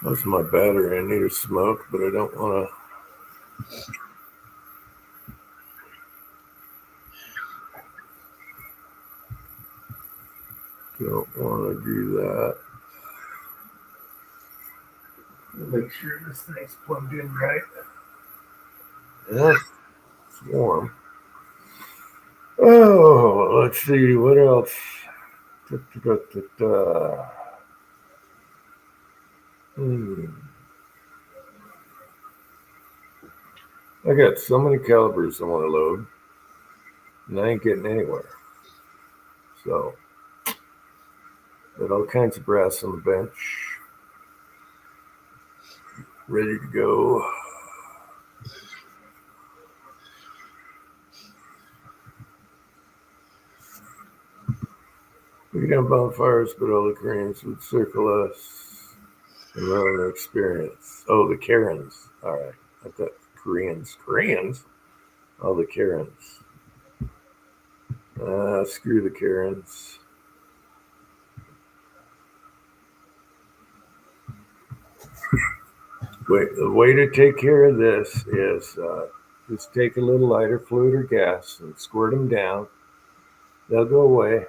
That's my battery. I need a smoke, but I don't want to. Don't want to do that. Make sure this thing's plugged in right. Yeah, it's warm. Oh, let's see what else. I got so many calibers I want to load, and I ain't getting anywhere. So, got all kinds of brass on the bench, ready to go. We can have bonfires, but all the Koreans would circle us and run their experience. Oh, the Karens. All right. I thought Koreans. Koreans? All the Karens. Screw the Karens. Wait, the way to take care of this is just take a little lighter fluid or gas and squirt them down. They'll go away.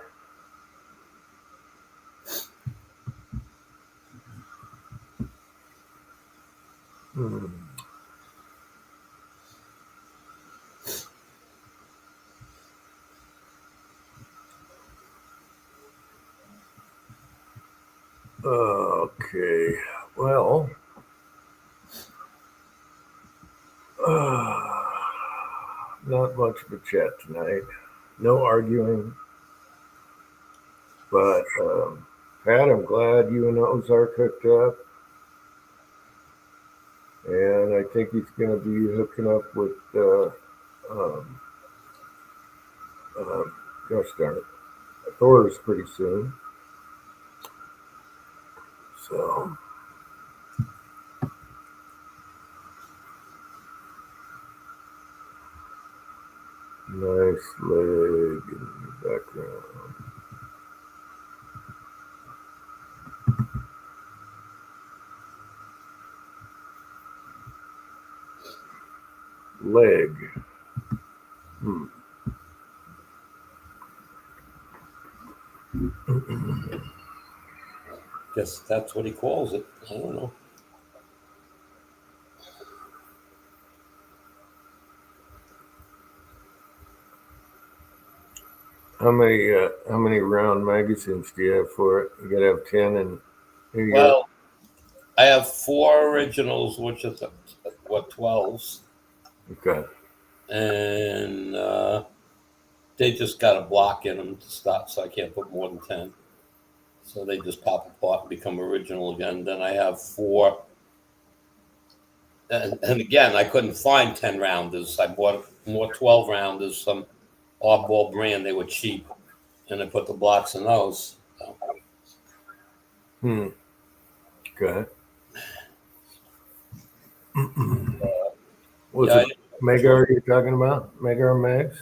Okay, well, not much of a chat tonight. No arguing. But, Pat, I'm glad you and Ozark hooked up. And I think he's going to be hooking up with, gosh darn it, Thor's pretty soon. So, nice leg in the background. Leg. Guess that's what he calls it. I don't know. How many round magazines do you have for it? You gotta have 10, and here you Well, I have 4 originals, which is 12s, go. Okay. and they just got a block in them to stop, so I can't put more than 10. So they just pop apart and become original again. Then I have 4, and again, I couldn't find 10 rounders. I bought more 12 rounders, some oddball brand. They were cheap, and I put the blocks in those. So. Okay. Was it Magar you're talking about? Magar mags?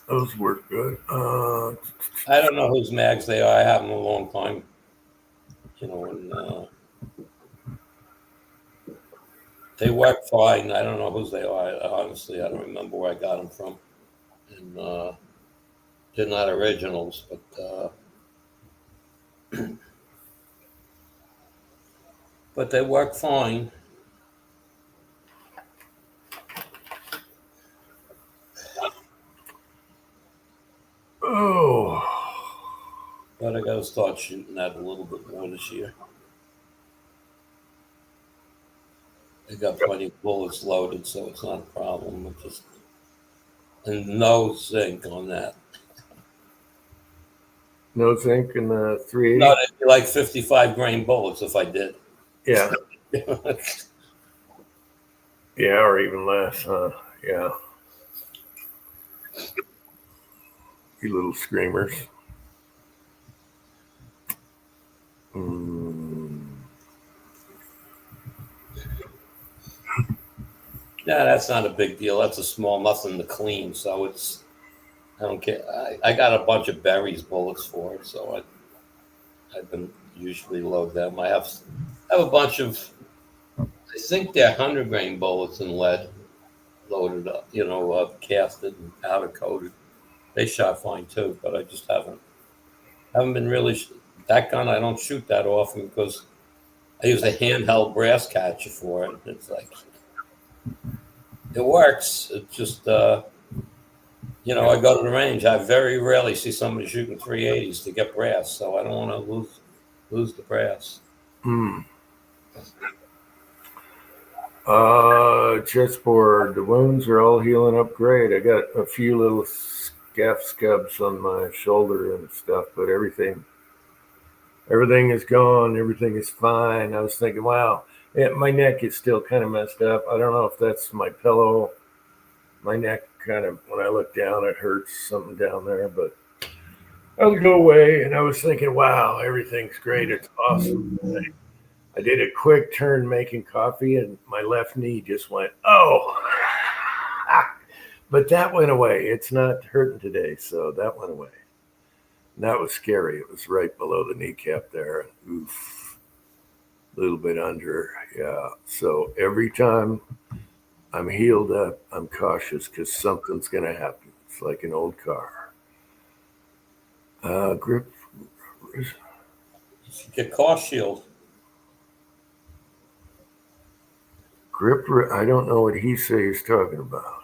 Those work good. I don't know whose mags they are. I have them a long time. You know, and they work fine. I don't know whose they are. Honestly, I don't remember where I got them from. And they're not originals, but but they work fine. Oh. But I got to start shooting that a little bit more this year. I got plenty of bullets loaded, so it's not a problem. It just and no zinc on that. No zinc in the 380? No, it'd be like 55 grain bullets if I did. Yeah. Yeah, or even less, huh? Yeah. You little screamers. Mm. Yeah, that's not a big deal. That's a small, nothing to clean. So I don't care. I got a bunch of berries bullets for it, so I've been usually load them. I have a bunch of, I think they're 100 grain bullets in lead loaded up, casted and powder coated. They shot fine too, but I just haven't been really that gun. I don't shoot that often because I use a handheld brass catcher for it. It's like it works. It just I go to the range. I very rarely see somebody shooting 380s to get brass, so I don't want to lose the brass. Mm. Chessboard. The wounds are all healing up great. I got a few little scaff scabs on my shoulder and stuff, but everything is gone. Everything is fine. I was thinking, wow, my neck is still kind of messed up. I don't know if that's my pillow. My neck kind of, when I look down, it hurts something down there, but I'll go away. And I was thinking, wow, everything's great. It's awesome. I did a quick turn making coffee, and my left knee just went, oh. But that went away. It's not hurting today, so that went away. And that was scary. It was right below the kneecap there. Oof. A little bit under. Yeah. So every time I'm healed up, I'm cautious because something's going to happen. It's like an old car. Grip. Get cost shield. Grip. I don't know what he say he's talking about.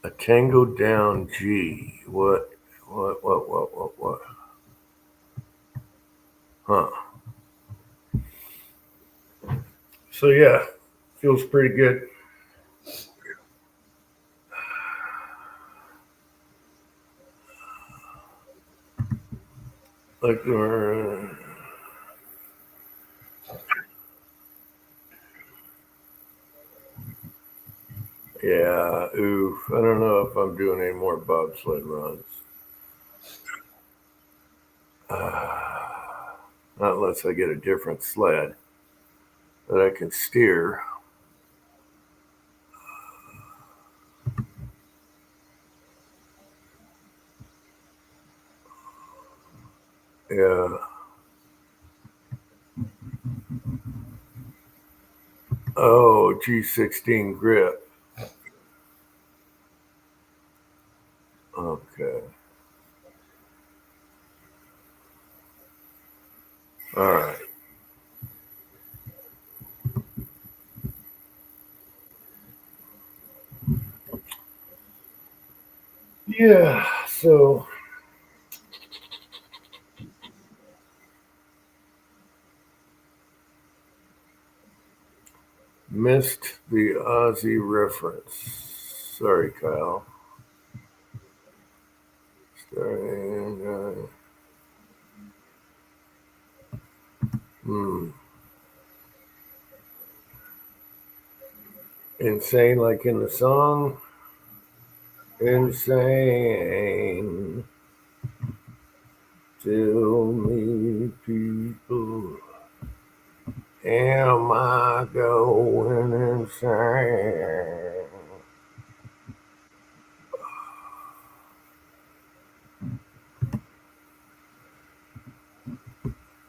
A Tango down G. What? What? Huh. So yeah, feels pretty good. Like yeah, oof. I don't know if I'm doing any more bobsled runs. Not unless I get a different sled that I can steer. Yeah. Oh, G16 grip. Okay. All right. Yeah. So missed the Aussie reference. Sorry, Kyle. Starting. Hmm. Insane, like in the song. Insane. Tell me, people, am I going insane?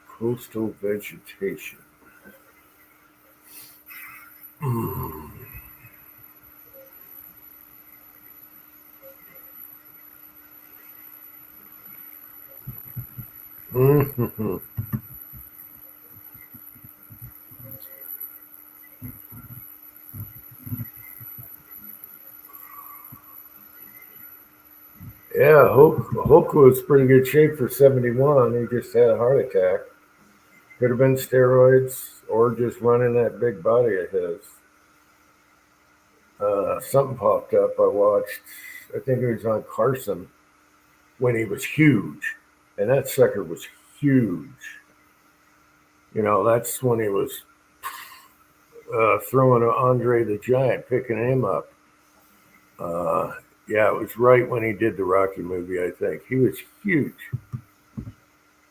Coastal vegetation. Mm. Mm-hmm. Yeah, Hulk was pretty good shape for 71. He just had a heart attack. Could have been steroids or just running that big body of his. Something popped up. I watched, I think it was on Carson when he was huge. And that sucker was huge. That's when he was throwing Andre the Giant, picking him up. Yeah, it was right when he did the Rocky movie, I think. He was huge.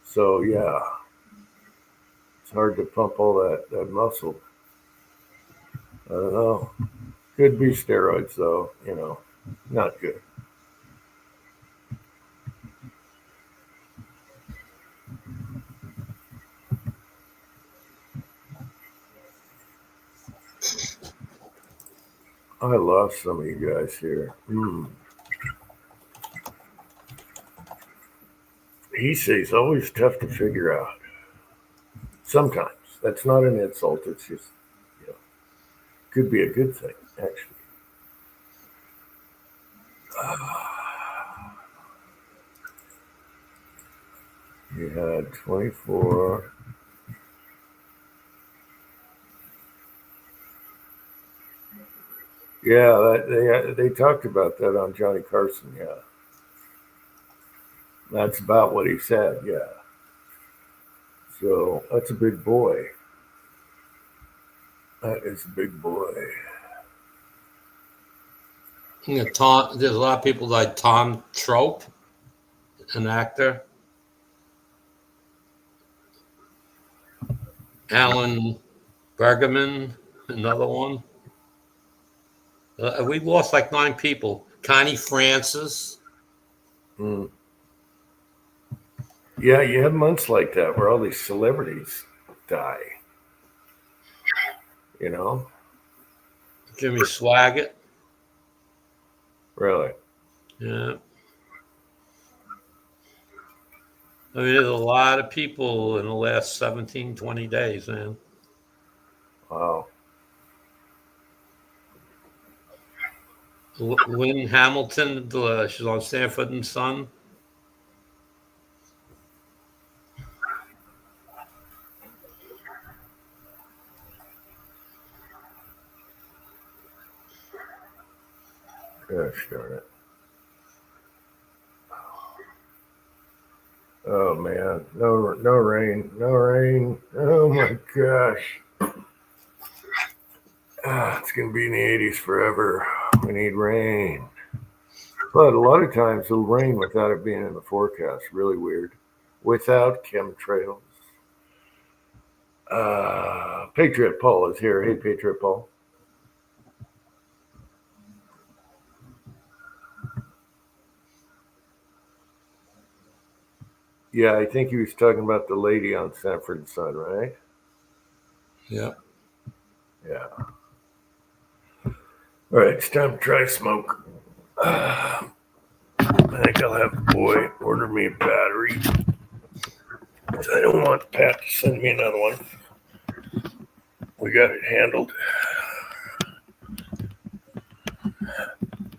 So, yeah, it's hard to pump all that muscle. I don't know. Could be steroids, though, not good. I lost some of you guys here. He says always tough to figure out. Sometimes. That's not an insult. It's just, could be a good thing, actually. You had 24. Yeah, they talked about that on Johnny Carson. Yeah, that's about what he said. Yeah, so that's a big boy. That is a big boy. Tom, there's a lot of people like Tom Trope, an actor. Alan Bergman, another one. We lost like 9 people. Connie Francis. Mm. Yeah, you have months like that where all these celebrities die. Jimmy Swaggart. Really. Yeah. I mean, there's a lot of people in the last 17, 20 days, man. Wow. Lynn Hamilton, she's on Sanford and Son. Gosh darn it. Oh man, no rain, no rain. Oh my gosh. It's gonna be in the 80s forever. We need rain. But a lot of times it'll rain without it being in the forecast. Really weird. Without chemtrails. Patriot Paul is here. Hey, Patriot Paul. Yeah, I think he was talking about the lady on Sanford and Son, right? Yeah. Yeah. All right, it's time to try smoke. I think I'll have the boy order me a battery. I don't want Pat to send me another one. We got it handled.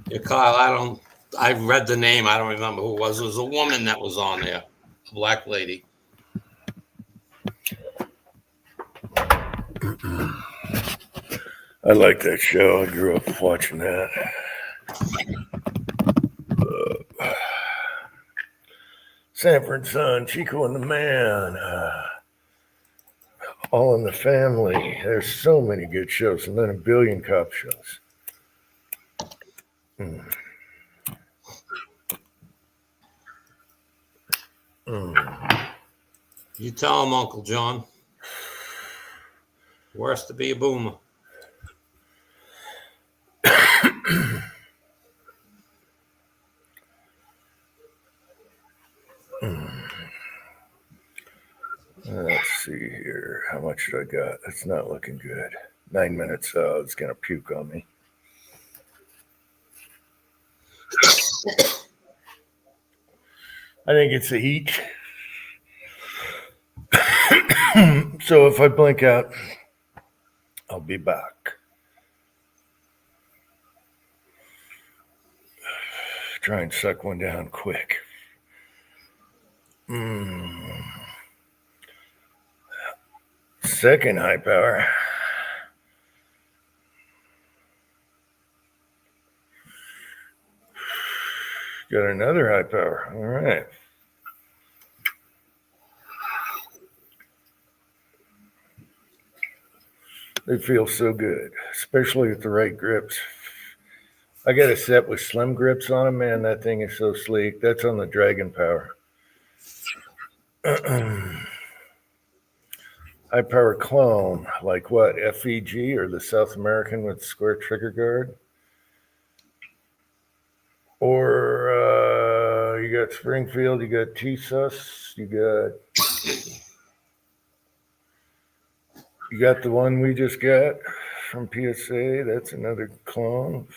Yeah, Kyle, I read the name. I don't remember who it was. It was a woman that was on there, a black lady. I like that show. I grew up watching that. Sanford and Son, Chico and the Man, All in the Family. There's so many good shows, and then a billion cop shows. You tell him, Uncle John. Worse to be a boomer. Let's see here. How much should I got? That's not looking good. 9 minutes. It's going to puke on me. I think it's the heat. So if I blink out, I'll be back. Try and suck one down quick. Second high power. Got another high power. All right. They feel so good, especially with the right grips. I got a set with slim grips on them, man. That thing is so sleek. That's on the Dragon Power. High power clone, like what? FEG or the South American with square trigger guard? Or you got Springfield, you got TSUS, you got the one we just got from PSA. That's another clone.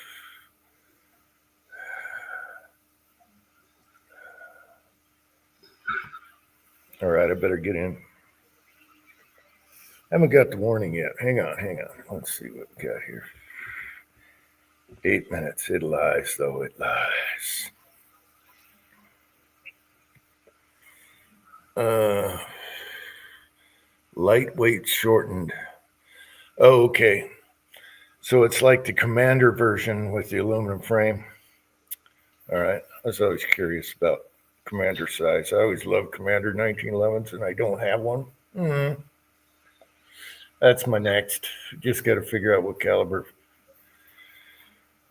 All right, I better get in. I haven't got the warning yet. Hang on. Let's see what we got here. 8 minutes. It lies, though. It lies. Lightweight shortened. Oh, okay. So it's like the Commander version with the aluminum frame. All right. I was always curious about Commander size. I always loved Commander 1911s, and I don't have one. That's my next. Just got to figure out what caliber.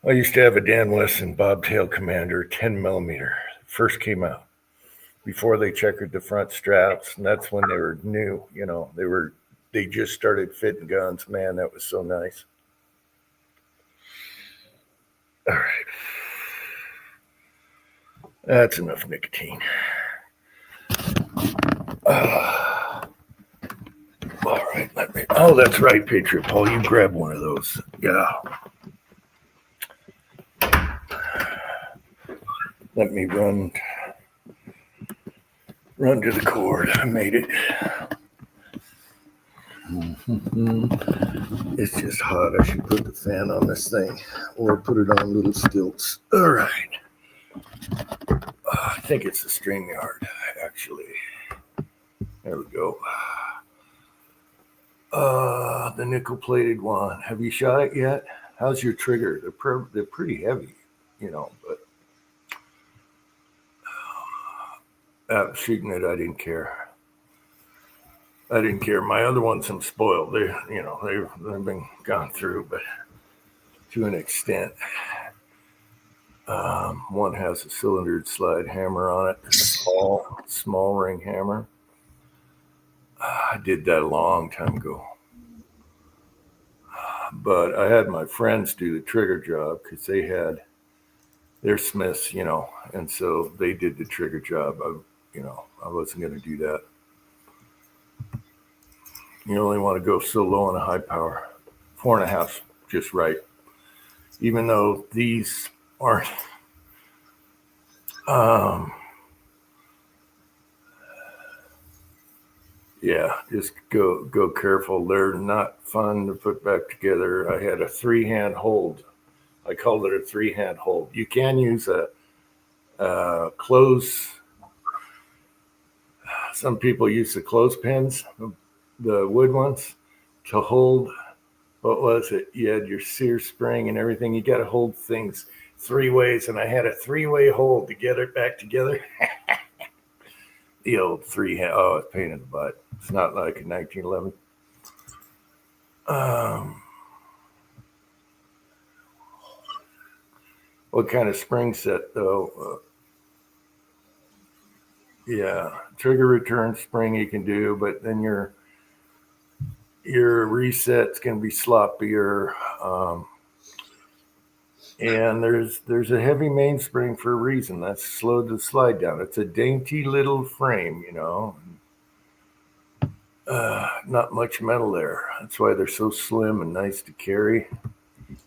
I used to have a Dan Wesson bobtail Commander, 10 millimeter. First came out before they checkered the front straps, and that's when they were new. You know, they just started fitting guns. Man, that was so nice. All right, that's enough nicotine. All right, oh, that's right, Patriot Paul. You grab one of those. Yeah. Let me run to the cord. I made it. It's just hot. I should put the fan on this thing or put it on little stilts. All right. I think it's the StreamYard, actually. There we go. The nickel-plated one. Have you shot it yet? How's your trigger? They're pretty heavy, you know, but shooting it, I didn't care. My other ones I'm spoiled. They've been gone through, but to an extent. One has a cylindered slide hammer on it, small ring hammer. I did that a long time ago. But I had my friends do the trigger job because they're Smiths, you know, and so they did the trigger job. I wasn't going to do that. You only want to go so low on a high power. 4.5, just right. Even though these aren't, yeah, just go careful. They're not fun to put back together. I had a 3-hand hold. I called it a 3-hand hold. You can use a close. Some people use the clothespins, the wood ones, to hold. What was it? You had your sear spring and everything. You got to hold things 3 ways, and I had a 3-way hold to get it back together. The old 3-hand. Oh, it's a pain in the butt. It's not like a 1911. What kind of spring set, though? Yeah, trigger return spring you can do, but then your reset's going to be sloppier. And there's a heavy mainspring for a reason. That's slowed the slide down. It's a dainty little frame, you know. Not much metal there. That's why they're so slim and nice to carry.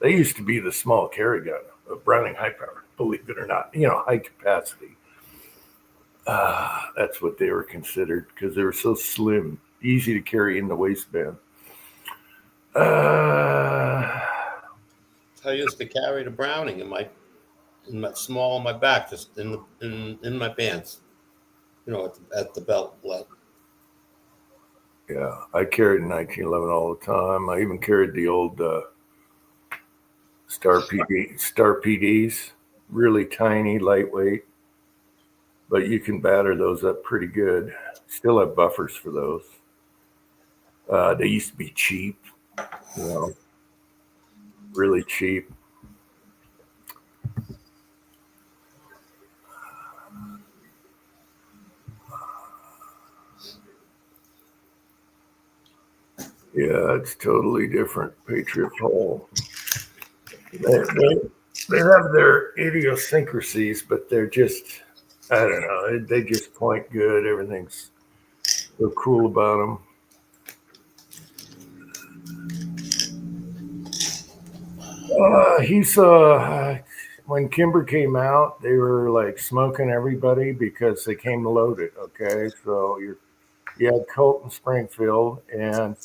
They used to be the small carry gun of Browning high power, believe it or not. You know, high capacity. That's what they were considered because they were so slim, easy to carry in the waistband. I used to carry the Browning in my small on my back, just in my pants, you know, at the belt. Yeah, I carried 1911 all the time. I even carried the old Star PDs, really tiny, lightweight, but you can batter those up pretty good. Still have buffers for those. They used to be cheap. you know, really cheap. Yeah, it's totally different. Patriot Pole. They have their idiosyncrasies, but they're just, I don't know, they just point good. Everything's so cool about them. He's when Kimber came out, they were like smoking everybody because they came loaded. Okay, so you had Colt and Springfield, and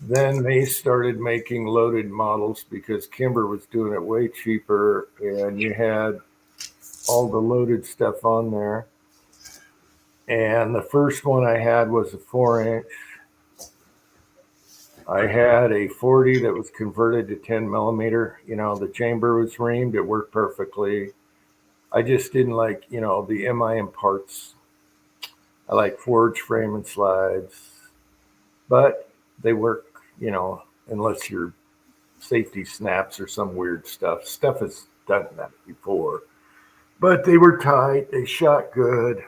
then they started making loaded models because Kimber was doing it way cheaper, and you had all the loaded stuff on there. And the first one I had was a 4 inch. I had a 40 that was converted to 10 millimeter. You know, the chamber was reamed, it worked perfectly. I just didn't like, the MIM parts. I like forged frame and slides, but they work, unless your safety snaps or some weird stuff. Stuff has done that before, but they were tight. They shot good.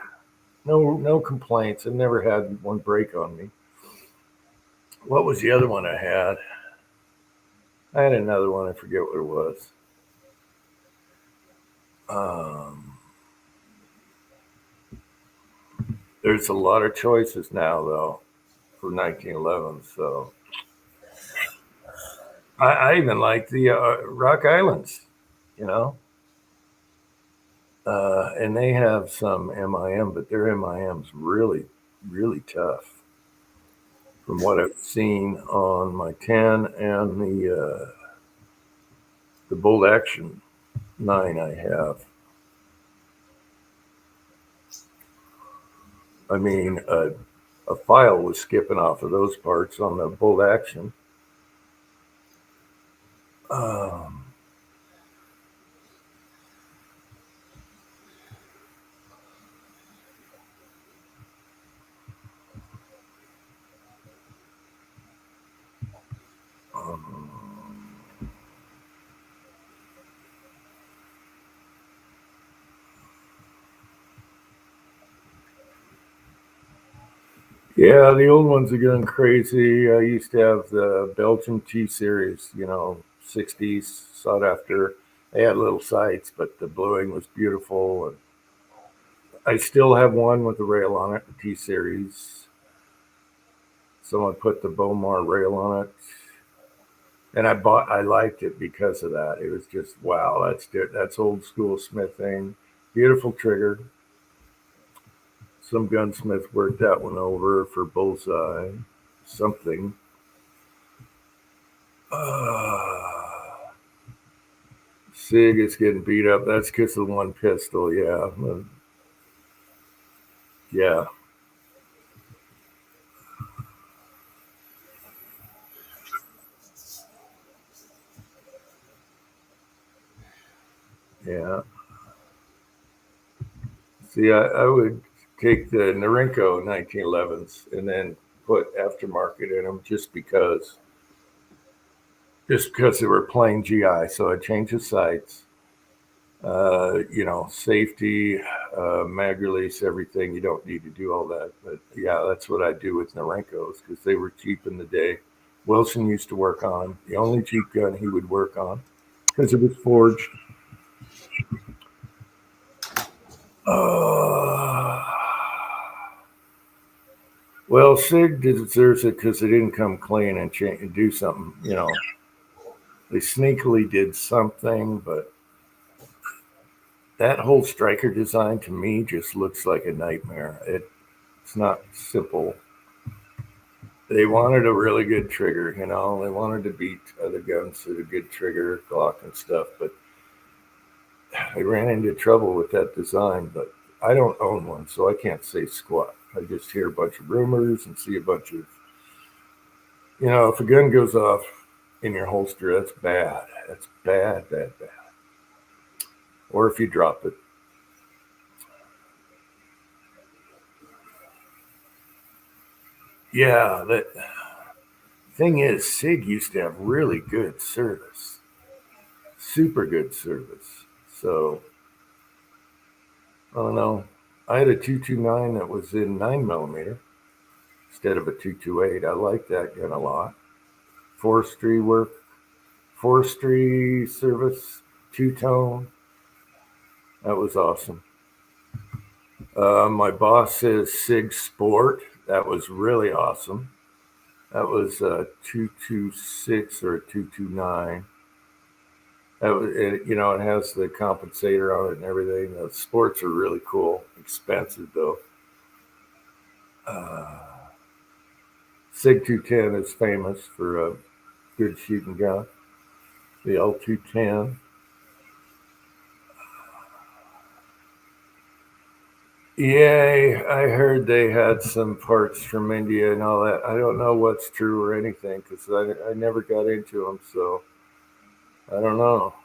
No complaints. I've never had one break on me. What was the other one I had? I had another one. I forget what it was. Um, there's a lot of choices now, though, for 1911. So I even like the Rock Islands, you know, and they have some MIM, but their MIM's really, really tough from what I've seen on my 10 and the Bolt Action 9 I have. I mean, a file was skipping off of those parts on the Bolt Action. Um, um, yeah, the old ones are going crazy. I used to have the Belgian T series, 60s, sought after. They had little sights, but the bluing was beautiful. And I still have one with the rail on it, the T series. Someone put the Bomar rail on it, and I liked it because of that. It was just wow, that's old school smithing, beautiful trigger. Some gunsmith worked that one over for bullseye, something. Sig is getting beat up. That's because of the one pistol. Yeah, yeah, yeah. See, I would take the Norinco 1911s and then put aftermarket in them just because they were plain GI. So I changed the sights, safety, mag release, everything. You don't need to do all that. But yeah, that's what I do with Norenkos because they were cheap in the day. Wilson used to work on them. The only cheap gun he would work on because it was forged. Uh, well, Sig deserves it because they didn't come clean and do something. They sneakily did something, but that whole striker design to me just looks like a nightmare. It's not simple. They wanted a really good trigger, They wanted to beat other guns with a good trigger, Glock and stuff, but I ran into trouble with that design. But I don't own one, so I can't say squat. I just hear a bunch of rumors and see a bunch of, if a gun goes off in your holster, that's bad. That's bad, bad, bad. Or if you drop it. Yeah, that thing is, SIG used to have really good service, super good service. So I don't know. I had a 229 that was in 9mm instead of a 228. I like that gun a lot. Forestry work, forestry service, two-tone. That was awesome. My boss says SIG Sport. That was really awesome. That was a 226 or a 229. That was, it has the compensator on it and everything. The sports are really cool. Expensive though. SIG 210 is famous for a good shooting gun. The L210. Yeah, I heard they had some parts from India and all that. I don't know what's true or anything because I never got into them, so I don't know.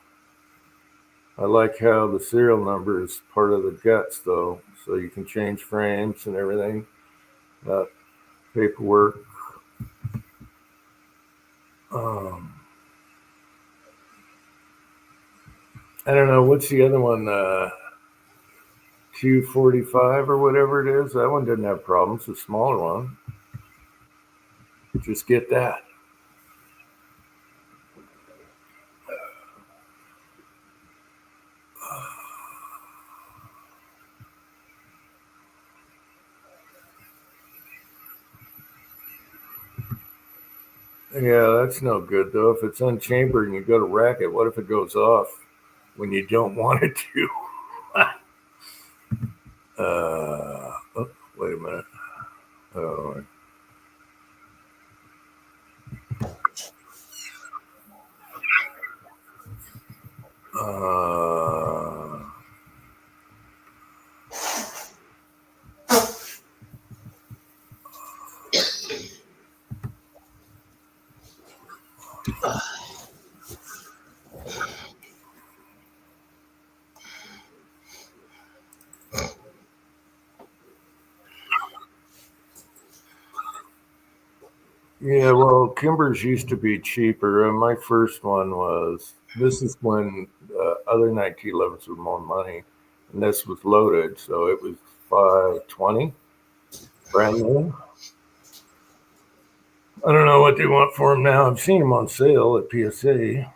I like how the serial number is part of the guts, though, so you can change frames and everything. Paperwork. Um, I don't know what's the other one. 245 or whatever it is. That one didn't have problems. The smaller one. Just get that. Yeah, that's no good though. If it's unchambered and you go to rack it, what if it goes off when you don't want it to? Oh, wait a minute. Oh, uh, yeah, well, Kimbers used to be cheaper. My first one was, this is when other 1911s were more money, and this was loaded, so it was 520, brand new. I don't know what they want for them now. I've seen them on sale at PSA.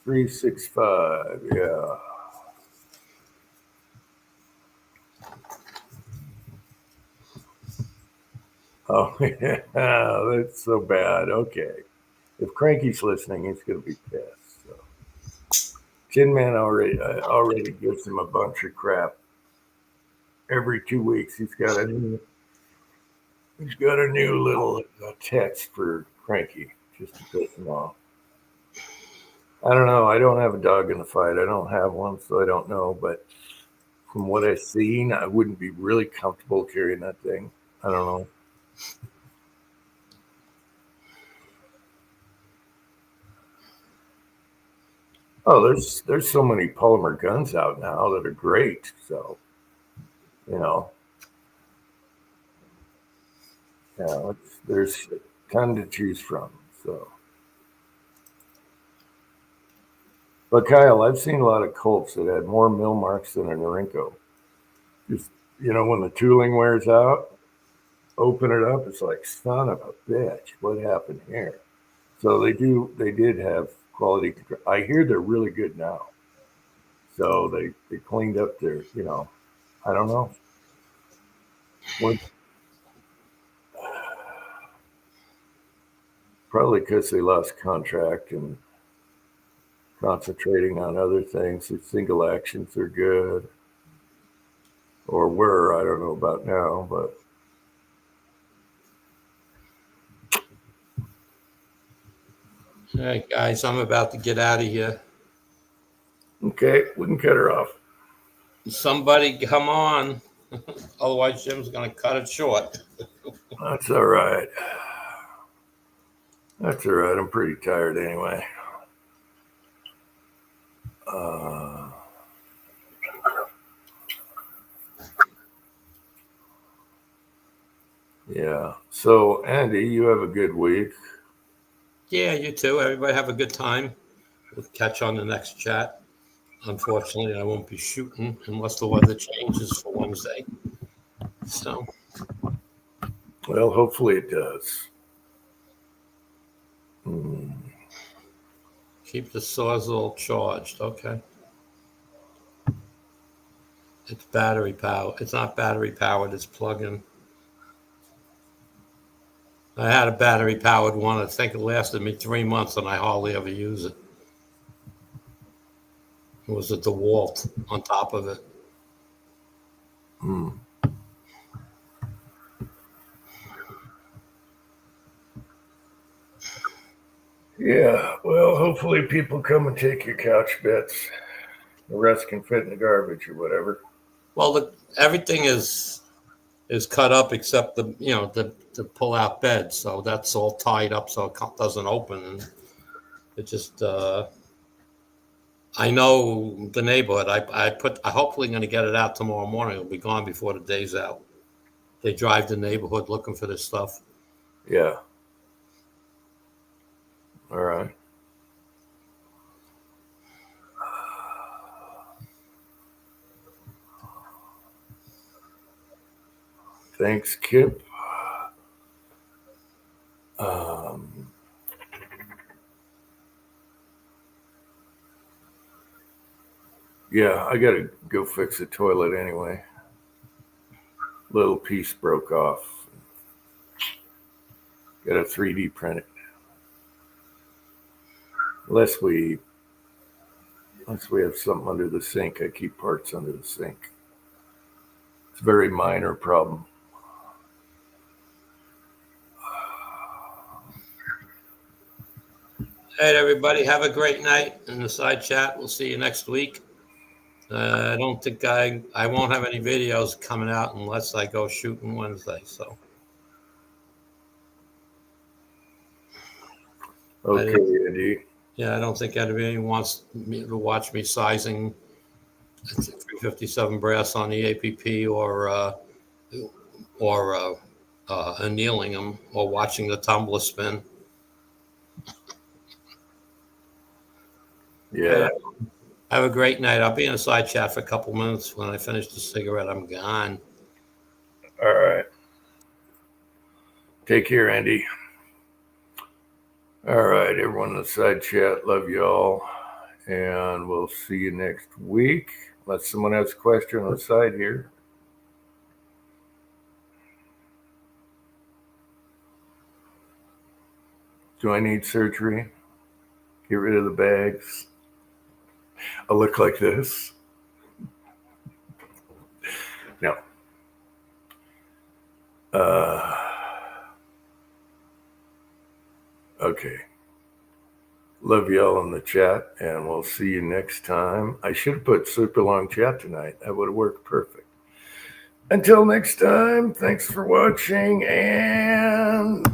365, yeah. Oh, yeah, that's so bad. Okay. If Cranky's listening, he's going to be pissed. So. Tin Man already gives him a bunch of crap. Every 2 weeks, he's got a new little text for Cranky just to piss him off. I don't know. I don't have a dog in the fight. I don't have one, so I don't know. But from what I've seen, I wouldn't be really comfortable carrying that thing. I don't know. Oh, there's so many polymer guns out now that are great. So, you know, there's a ton to choose from. So, but Kyle, I've seen a lot of Colts that had more mill marks than a Norinco. Just when the tooling wears out, open it up. It's like, son of a bitch, what happened here? So they did have quality control. I hear they're really good now. So they cleaned up their, I don't know. What, probably because they lost contract and concentrating on other things. The single actions are good, or were. I don't know about now, but All right, guys, I'm about to get out of here. okay, we can cut her off. Somebody come on. Otherwise, Jim's going to cut it short. That's all right. That's all right. I'm pretty tired anyway. Yeah. So, Andy, you have a good week. Yeah, you too. Everybody have a good time. We'll catch on the next chat. Unfortunately, I won't be shooting unless the weather changes for Wednesday. So, Well, hopefully it does. Hmm. keep the Sawzall charged. Okay. It's battery power. It's not battery powered. It's plug-in. I had a battery powered one. I think it lasted me 3 months, and I hardly ever use it. It was a DeWalt on top of it. Hmm. Yeah. Well, hopefully people come and take your couch bits. The rest can fit in the garbage or whatever. Well, everything is cut up except the pull out bed. So that's all tied up so it doesn't open, and it just. I know the neighborhood. I'm hopefully going to get it out tomorrow morning. It'll be gone before the day's out. They drive the neighborhood looking for this stuff. Yeah. All right. Thanks, Kip. Yeah, I gotta go fix the toilet anyway. Little piece broke off. Gotta 3D print it. Unless we have something under the sink, I keep parts under the sink. It's a very minor problem. All right, everybody, have a great night in the side chat. We'll see you next week. I don't think I won't have any videos coming out unless I go shooting Wednesday. So Okay, Andy. yeah, I don't think anybody wants me to watch me sizing 357 brass on the APP or annealing them or watching the tumbler spin. Yeah. Have a great night. I'll be in a side chat for a couple minutes. When I finish the cigarette, I'm gone. All right. Take care, Andy. All right, everyone in the side chat, love y'all. And we'll see you next week. Unless someone has a question on the side here. Do I need surgery? Get rid of the bags? I look like this? No. Okay. Love y'all in the chat, and we'll see you next time. I should have put super long chat tonight. That would have worked perfect. Until next time, thanks for watching, and